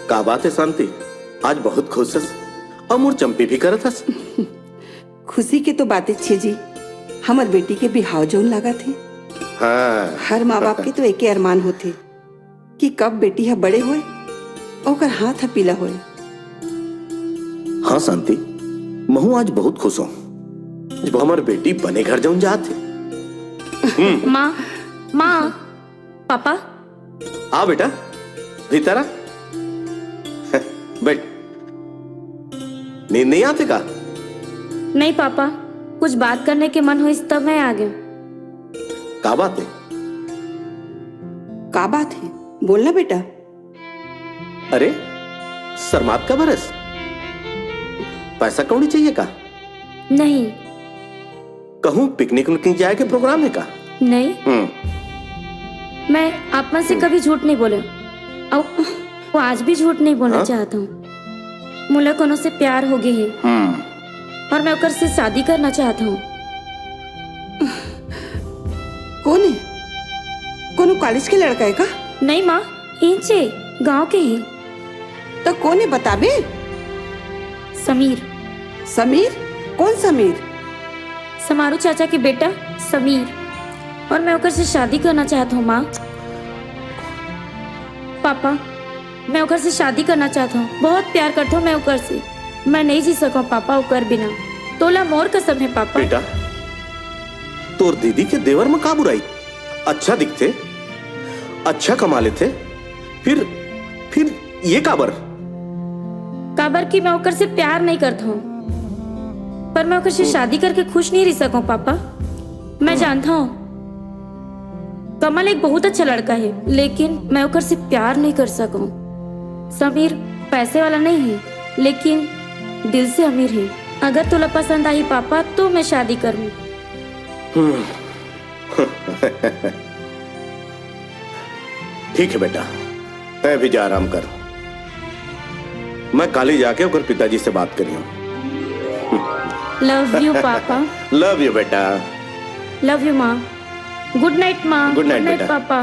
Speaker 13: का बात है शांति, आज बहुत खुश हस और मोर चंपी भी करत हस।
Speaker 9: खुशी के तो बातें छे जी, हमर बेटी के बिहाव जोन लगा थे।
Speaker 13: हाँ।
Speaker 9: हर माँ बाप के तो एक ही अरमान होते कि कब बेटी है बड़े होए और हाथ है पीला होए।
Speaker 13: हाँ शांति, महू आज बहुत खुश हूँ जब हमार बेटी बने घर जाऊं जाते।
Speaker 19: माँ माँ पापा
Speaker 13: आ बेटा भीतर आ। बैठ। नींद नहीं आते का?
Speaker 19: नहीं पापा, कुछ बात करने के मन हुई तब मैं आ गई।
Speaker 13: का बात है?
Speaker 9: का बात है? बोलना बेटा।
Speaker 13: अरे शर्मात का बरस, पैसा कौड़ी चाहिए का?
Speaker 19: नहीं।
Speaker 13: कहूँ पिकनिक विकनिक जाए के प्रोग्राम है का?
Speaker 19: नहीं। मैं आप में से कभी झूठ नहीं बोले और वो आज भी झूठ नहीं बोलना चाहता हूँ। मुला कोनो से प्यार हो गई है और मैं ओकर से शादी करना चाहता हूँ।
Speaker 9: कौन है? कोनो कॉलेज के लड़का है का?
Speaker 19: नहीं माँ, इंचे गांव के ही।
Speaker 9: तो कौन है बताबे?
Speaker 19: समीर।
Speaker 9: समीर? कौन समीर?
Speaker 19: समारू चाचा के बेटा समीर, और मैं ओकर से शादी करना चाहता हूँ। माँ पापा, मैं ओकर से शादी करना चाहता हूँ, बहुत प्यार करता हूँ मैं ओकर से। मैं नहीं जी सकूँ पापा ओकर बिना। तोला मोर कसम है पापा।
Speaker 13: बेटा तोर दीदी के देवर में का बुराई? अच्छा दिखते, अच्छा कमा लेते, फिर ये काबर?
Speaker 19: काबर की मैं ओकर से प्यार नहीं करता हूँ, पर मैं ओकर से शादी करके खुश नहीं रह सकूँ पापा। मैं जानता हूँ कमल एक बहुत अच्छा लड़का है, लेकिन मैं ओकर से प्यार नहीं कर सकूँ। समीर पैसे वाला नहीं है, लेकिन दिल से अमीर है। अगर तुला पसंद आई पापा तो मैं शादी करूँ।
Speaker 13: ठीक है बेटा, तय भी जा आराम कर। मैं काली जाके ओकर पिताजी से बात करियो।
Speaker 19: लव यू पापा।
Speaker 13: लव यू बेटा।
Speaker 19: लव यू माँ। गुड नाइट माँ।
Speaker 13: Good night, बेटा।
Speaker 19: पापा।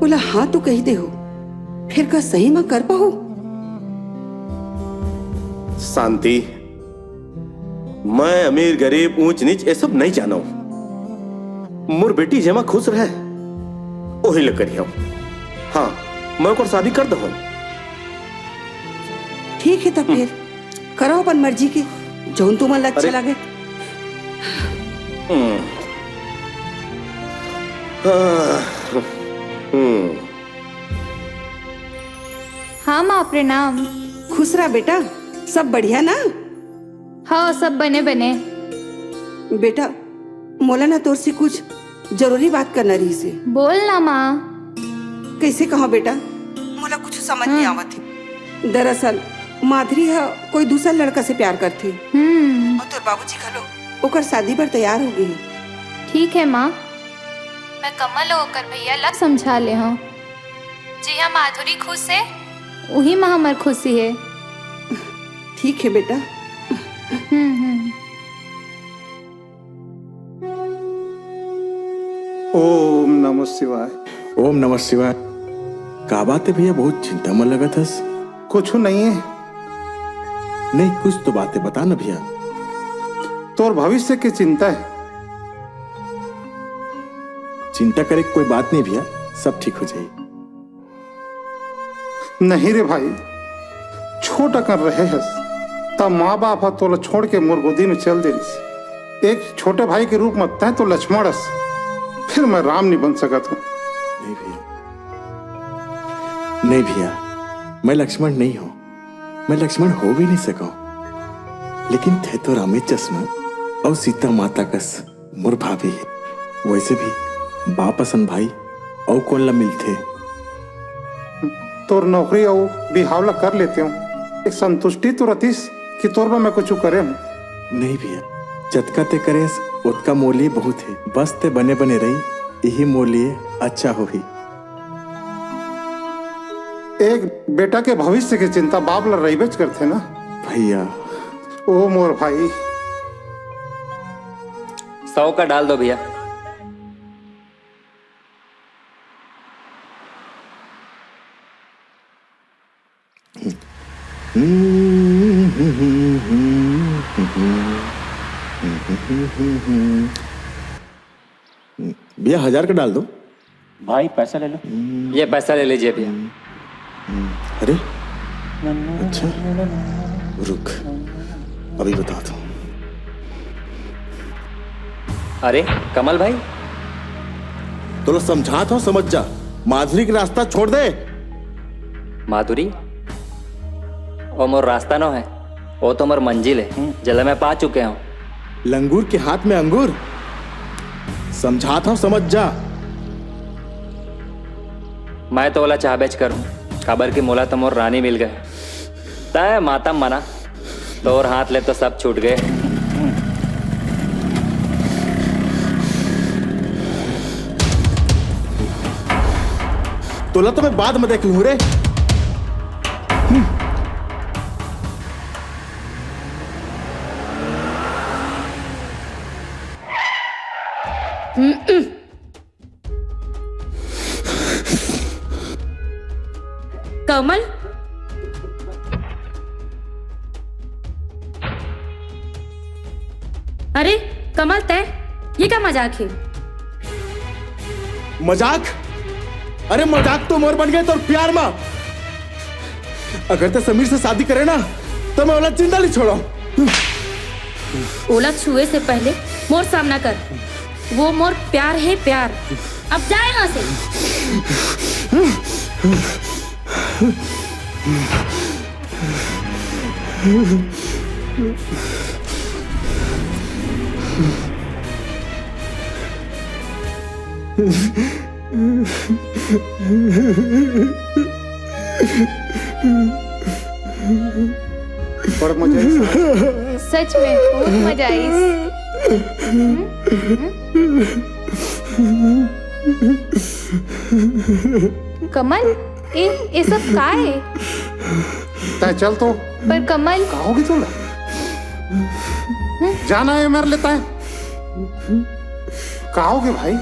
Speaker 9: बोला हाँ तो कही दे हो, फिर का सही में कर पाओ।
Speaker 13: शांति, मैं अमीर गरीब ऊंच नीच ये सब नहीं जाना हूं। मोर बेटी जमा खुश रहे वही ले करियो। हाँ, मैं ओकर शादी कर दो।
Speaker 9: ठीक है तब फिर करो अपन मर्जी की, जौन तुम्हें अच्छा लगे।
Speaker 2: हाँ माँ प्रणाम।
Speaker 9: खुश रहा बेटा, सब बढ़िया ना?
Speaker 2: हाँ सब बने बने।
Speaker 9: बेटा मोला ना तोर से कुछ जरूरी बात करना रही से।
Speaker 2: बोल ना माँ।
Speaker 9: कैसे कहा बेटा, मोला कुछ समझ नहीं आवत है। दरअसल माधुरी है कोई दूसरा लड़का से प्यार करथे और तोर बाबूजी खलो ओकर शादी पर तैयार हो गई।
Speaker 2: ठीक है माँ, मैं कमल होकर भैया ला समझा ले हूँ। जी हाँ, माधुरी खुश है, वही में हमार खुशी है।
Speaker 9: ठीक है बेटा।
Speaker 11: ओम नमः शिवाय।
Speaker 8: ओम नमः शिवाय। का बात है भैया, बहुत चिंता में लगा था।
Speaker 11: कुछ नहीं है।
Speaker 8: नहीं कुछ तो बातें बता ना भैया।
Speaker 11: तोर भविष्य की चिंता है।
Speaker 8: चिंता करे कोई बात नहीं भैया, सब ठीक हो जाएगी।
Speaker 11: नहीं रे भाई, छोटा कर रहे हस तब माँ बाप हा तोला छोड़ के मोर गोदी में चल दे रही। एक छोटे भाई के रूप में तय तो लक्ष्मण, फिर मैं राम नहीं बन सका था।
Speaker 8: नहीं भैया, नहीं भैया, मैं लक्ष्मण नहीं हूं, मैं लक्ष्मण हो भी नहीं सका। लेकिन थे तो रामे चश्मा और सीता माता कस मोर भाभी है। वैसे भी बापसन भाई और कौन ला मिलते।
Speaker 11: तोर नौकरी और बिहावला कर लेते हूँ, एक संतुष्टि तो रतीस कि तोर में मैं कुछ करे हूँ।
Speaker 8: नहीं भैया, जतका ते करे उतका मोलिए बहुत है। बस ते बने बने रही, यही मोलिए अच्छा हो ही।
Speaker 11: एक बेटा के भविष्य की चिंता बाप ला रहीबेच करते ना
Speaker 8: भैया।
Speaker 11: ओ मोर भाई,
Speaker 7: 100 का डाल दो भैया।
Speaker 8: भैया 1000 का डाल दो।
Speaker 15: भाई पैसा ले लो।
Speaker 7: ये पैसा ले लीजिए भैया।
Speaker 8: अरे अच्छा, रुक अभी बताता हूँ।
Speaker 7: अरे कमल भाई,
Speaker 8: तो समझा था, समझ जा। माधुरी का रास्ता छोड़ दे।
Speaker 7: माधुरी वो मोर रास्ता न है, वो तो मोर मंजिल है, जला मैं पा चुके हूँ।
Speaker 8: लंगूर के हाथ में अंगूर, समझा था, समझ जा।
Speaker 7: मैं तो ओला चाह बेच करूँ, खबर की मोला तो मोर रानी मिल गए। तय मातम मना तो और हाथ ले तो सब छूट गए।
Speaker 8: तोला तो मैं बाद में देख लूं रे।
Speaker 19: कमल, अरे कमल तय ये क्या मजाक है?
Speaker 8: मजाक? अरे मजाक तो मोर बन गए तो प्यार में। अगर ते समीर से शादी करे ना तो मैं ओला जिंदा नहीं छोड़ा।
Speaker 19: ओला छुए से पहले मोर सामना कर, वो मोर प्यार है प्यार। अब जाए यहाँ से।
Speaker 11: पर मजा
Speaker 2: सच में बहुत मजा आई। कमल, ये सब का है?
Speaker 11: तय चल तो।
Speaker 2: पर कमल
Speaker 11: कहोगी तो
Speaker 6: जाना है मेरे लेता है। कहोगे भाई?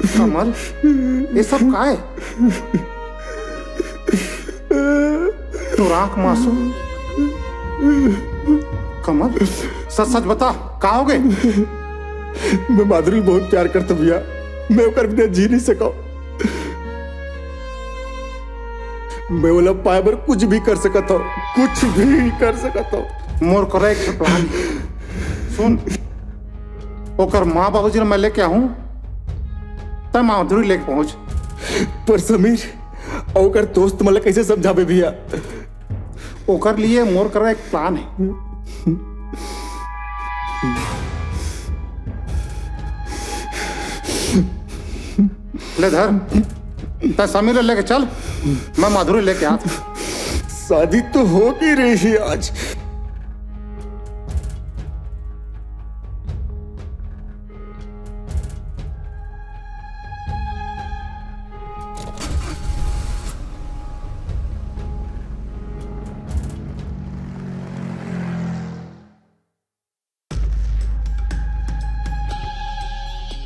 Speaker 6: कमल, ये सब का है? तू आंख मासूम। कमल, सच सच बता, कहोगे?
Speaker 8: मैं माधुरी बहुत प्यार करता भैया, मैं ओकर बिना जी नहीं सका। मैं बोला पाए पर कुछ भी कर सकता हूँ, कुछ भी कर सकता हूँ।
Speaker 6: मोर करे एक प्लान सुन, ओकर माँ बाबूजी ने मैं लेके आऊं तब माधुरी लेके पहुंच।
Speaker 8: पर समीर ओकर दोस्त मला कैसे समझावे भैया?
Speaker 6: ओकर लिए मोर करे एक प्लान है। ले धर, ता समीर लेके चल, मैं माधुरी लेके आता।
Speaker 8: शादी तो हो की रही है आज।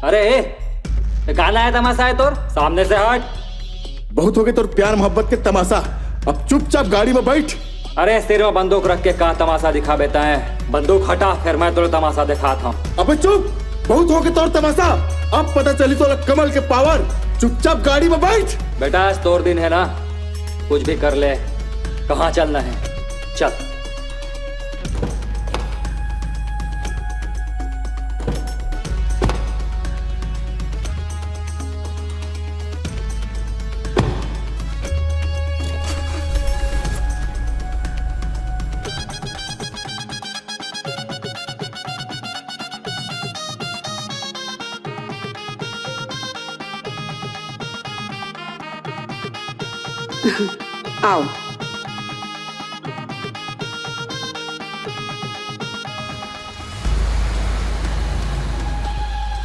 Speaker 7: अरे गाना है, तमाशा है तोर, सामने से हट।
Speaker 8: बहुत हो गए तोर प्यार मोहब्बत के तमाशा, अब चुपचाप गाड़ी में बैठ।
Speaker 7: अरे सिर में बंदूक रख के कहा तमाशा दिखा बेता है? बंदूक हटा, फिर मैं तोरे तमाशा दिखाता हूँ।
Speaker 8: अबे चुप, बहुत हो गए तोर तमाशा, अब पता चली तो कमल के पावर। चुपचाप गाड़ी में बैठ।
Speaker 7: बेटा आज तोर दिन है ना, कुछ भी कर ले। कहाँ चलना है? चल।
Speaker 9: आओ।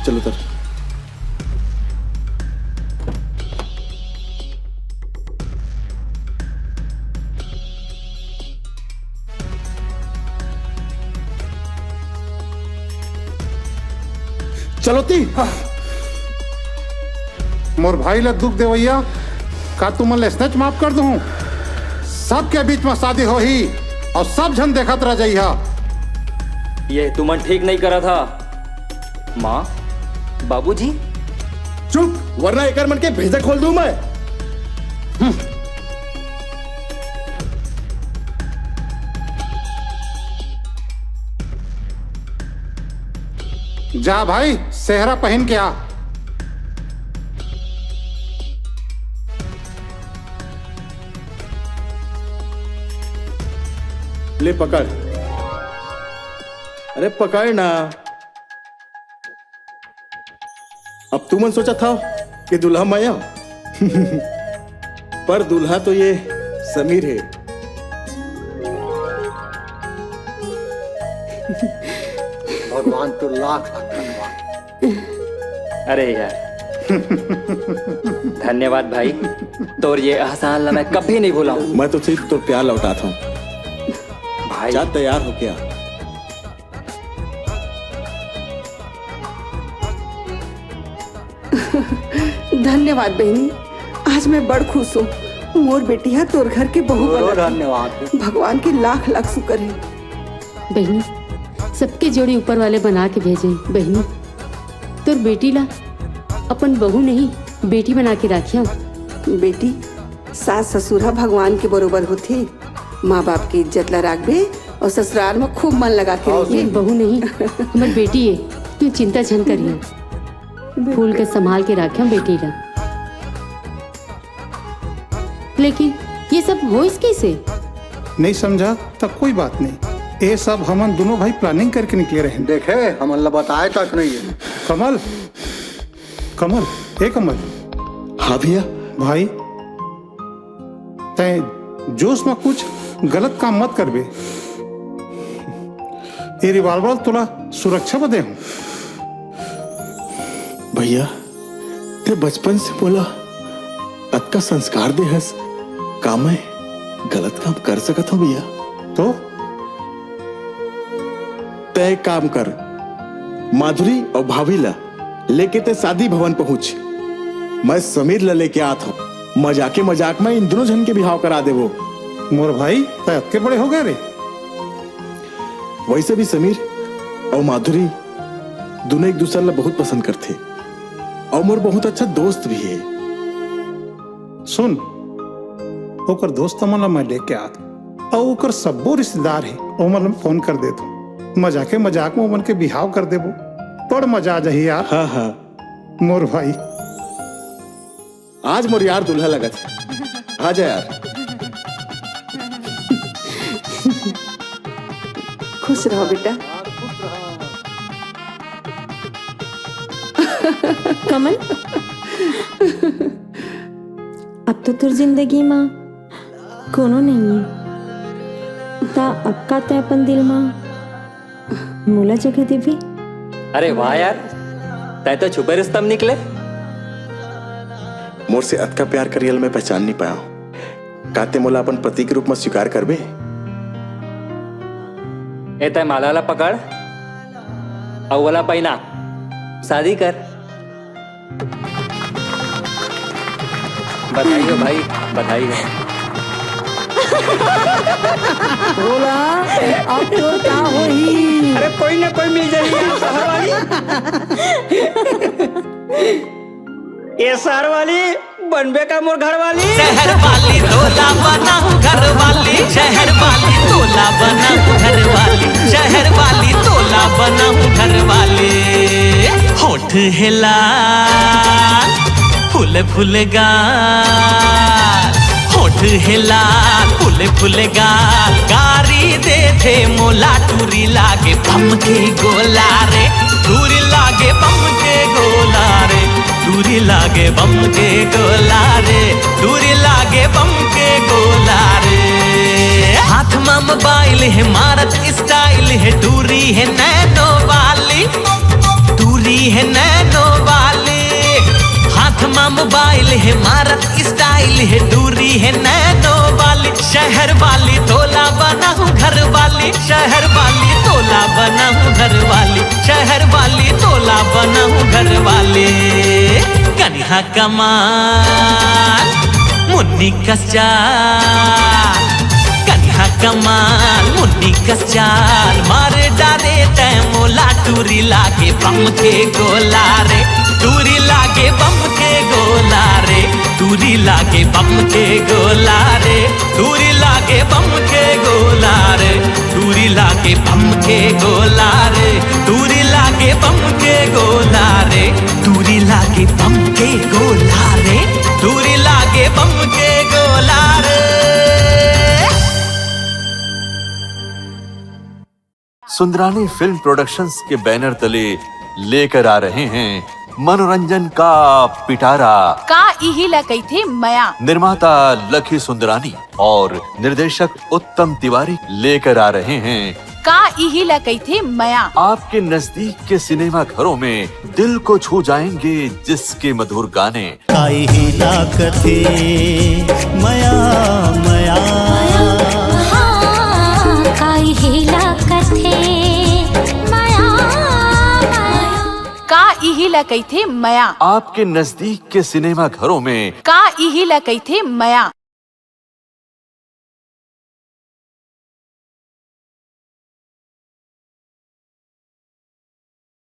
Speaker 8: चलो तर। चलो ती।
Speaker 6: मोर भाई ले दुख दे भैया, का तुम स्नेच माफ कर दूं? सबके बीच में शादी हो ही और सब जन देखत रह जाइहा।
Speaker 7: ये तुमन ठीक नहीं करा था। माँ, बाबूजी?
Speaker 8: चुप, वरना एक मन के भेजा खोल दूं मैं।
Speaker 6: जा भाई, सेहरा पहन के आ।
Speaker 8: ले पकड़। अरे पकड़ ना। अब तुमन सोचा था कि दुल्हा माया पर दुल्हा तो ये समीर है।
Speaker 3: भगवान तो लाख धन्यवाद।
Speaker 7: अरे यार धन्यवाद भाई, तोर ये एहसान मैं कभी नहीं भूलाऊं।
Speaker 8: मैं तो सिर्फ तो प्यार लौटाता हूँ
Speaker 7: भाई।
Speaker 8: जा तैयार हो क्या?
Speaker 9: धन्यवाद बहनी, आज मैं बड़ खुश हूँ। मोर बेटिया तोर घर के बहू बनत।
Speaker 3: धन्यवाद।
Speaker 9: भगवान के लाख लाख शुक्र है।
Speaker 20: बहनी, सबके जोड़ी ऊपर वाले बना के भेजे। बहनी, तोर बेटी ला अपन बहू नहीं बेटी बना के रखिया।
Speaker 9: बेटी, सास ससुरा भगवान के बरोबर होते। माँ बाप की इज्जत ला राखबे और ससुराल में खूब मन लगा के रहिए।
Speaker 20: बहू नहीं, हमर बेटी है, तू चिंता छन करिए। फूल के संभाल के रखिया बेटी ला। लेकिन ये सब हो इस कैसे?
Speaker 11: नहीं समझा तब कोई बात नहीं, ये सब हमन दोनों भाई प्लानिंग करके निकले रहे।
Speaker 3: देखे हमन बताए तक नहीं है।
Speaker 11: कमल, कमल, ए कमल।
Speaker 8: हाँ भैया।
Speaker 11: भाई तय जोश में कुछ गलत काम मत करबे। ये रिवॉल्वर तोला सुरक्षा बदे हूँ।
Speaker 8: भैया ते बचपन से बोला अत का संस्कार दे हस काम है। गलत काम कर सकत हो भैया
Speaker 11: तो
Speaker 8: तय काम कर, माधुरी और भाभी ला लेके ते शादी भवन पहुंच। मैं समीर ला लेके आत हूँ, मजाक में इन दोनों जन के बिहाव करा देवो।
Speaker 11: मोर भाई तय अतके बड़े हो गए रे।
Speaker 8: वैसे भी समीर और माधुरी दोनों एक दूसरे ला बहुत पसंद करते और मोर बहुत अच्छा दोस्त भी है।
Speaker 11: सुन, ओकर दोस्त मन ला मैं लेके आत और ओकर सबो रिश्तेदार है, ओमन ला फोन कर दे तू, मजाक में ओमन के बिहाव कर देबो, बड़ मजा आ जाही यार।
Speaker 8: हाँ हाँ
Speaker 11: मोर भाई
Speaker 8: आज मोर यार दुल्हा लगत है, आ जा यार।
Speaker 20: खुश रहो बेटा।
Speaker 12: कमल, अब तो तुर जिंदगी में कोनो नहीं है, ता अब का ते अपन दिल में मोला जगह देवी।
Speaker 7: अरे वाह यार, तय तो छुपे रिश्तम निकले।
Speaker 8: मोर से अत का प्यार करियल मैं पहचान नहीं पाया हूँ। काते मोला अपन पति के रूप में स्वीकार करबे?
Speaker 7: ए तय माला ला पकड़ और वाला पहिना, शादी कर। बधाई हो भाई, बधाई हो।
Speaker 10: बोला अब तो क्या होई?
Speaker 5: अरे कोई ना कोई मिल जाएगी शहर वाली। ये शहर वाली बनबे का मोर घर वाली।
Speaker 18: शहर वाली तोला बना घर वाली, शहर वाली तोला बना घर वाली, शहर वाली तोला बना घर वाली। होठ है लाल फूल फूल गाल, होठ है लाल फूल फूल गाल, गारी दे थे मोला टूरी लागे बम के गोला रे, टूरी लागे बम के गोला रे, टूरी लागे बम के गोला रे, टूरी लागे बम के गोला रे। हाथ में मोबाइल है मारत स्टाइल है, टूरी है नैनो वाली, टूरी है नैनो वाली। हाथ में मोबाइल है मारत स्टाइल है, दूरी है नैनो वाली। शहर वाली तोला बना हूँ घर वाली, शहर वाली तोला बना हूँ घर वाली, शहर वाली तोला बना हूँ घर वाली। कन्हा कमाल मुन्नी कचाल, कन्हा कमाल मुन्नी कचाल, मार डाले तय मोला टूरी लागे बम के गोला रे, टूरी लागे बम के गोला रे, टूरी लागे बम के गोला रे, टूरी लागे बम के गोला रे, टूरी लागे बम के गोला रे, टूरी लागे बम के गोला रे, टूरी लागे बम के गोला रे, टूरी लागे बम के गोला रे।
Speaker 1: सुंदरानी फिल्म प्रोडक्शंस के बैनर तले लेकर आ रहे हैं मनोरंजन का पिटारा।
Speaker 16: का इही ला कइथे मया।
Speaker 1: निर्माता लकी सुंदरानी और निर्देशक उत्तम तिवारी लेकर आ रहे हैं
Speaker 16: का इही ला कइथे मया।
Speaker 1: आपके नजदीक के सिनेमा घरों में दिल को छू जाएंगे जिसके मधुर गाने।
Speaker 14: का इही ला कथे मया मया,
Speaker 4: का इही ला कथे मया,
Speaker 16: का इही ला कइथे मया।
Speaker 1: आपके नजदीक के सिनेमा घरों में
Speaker 16: का इही ला कइथे मया।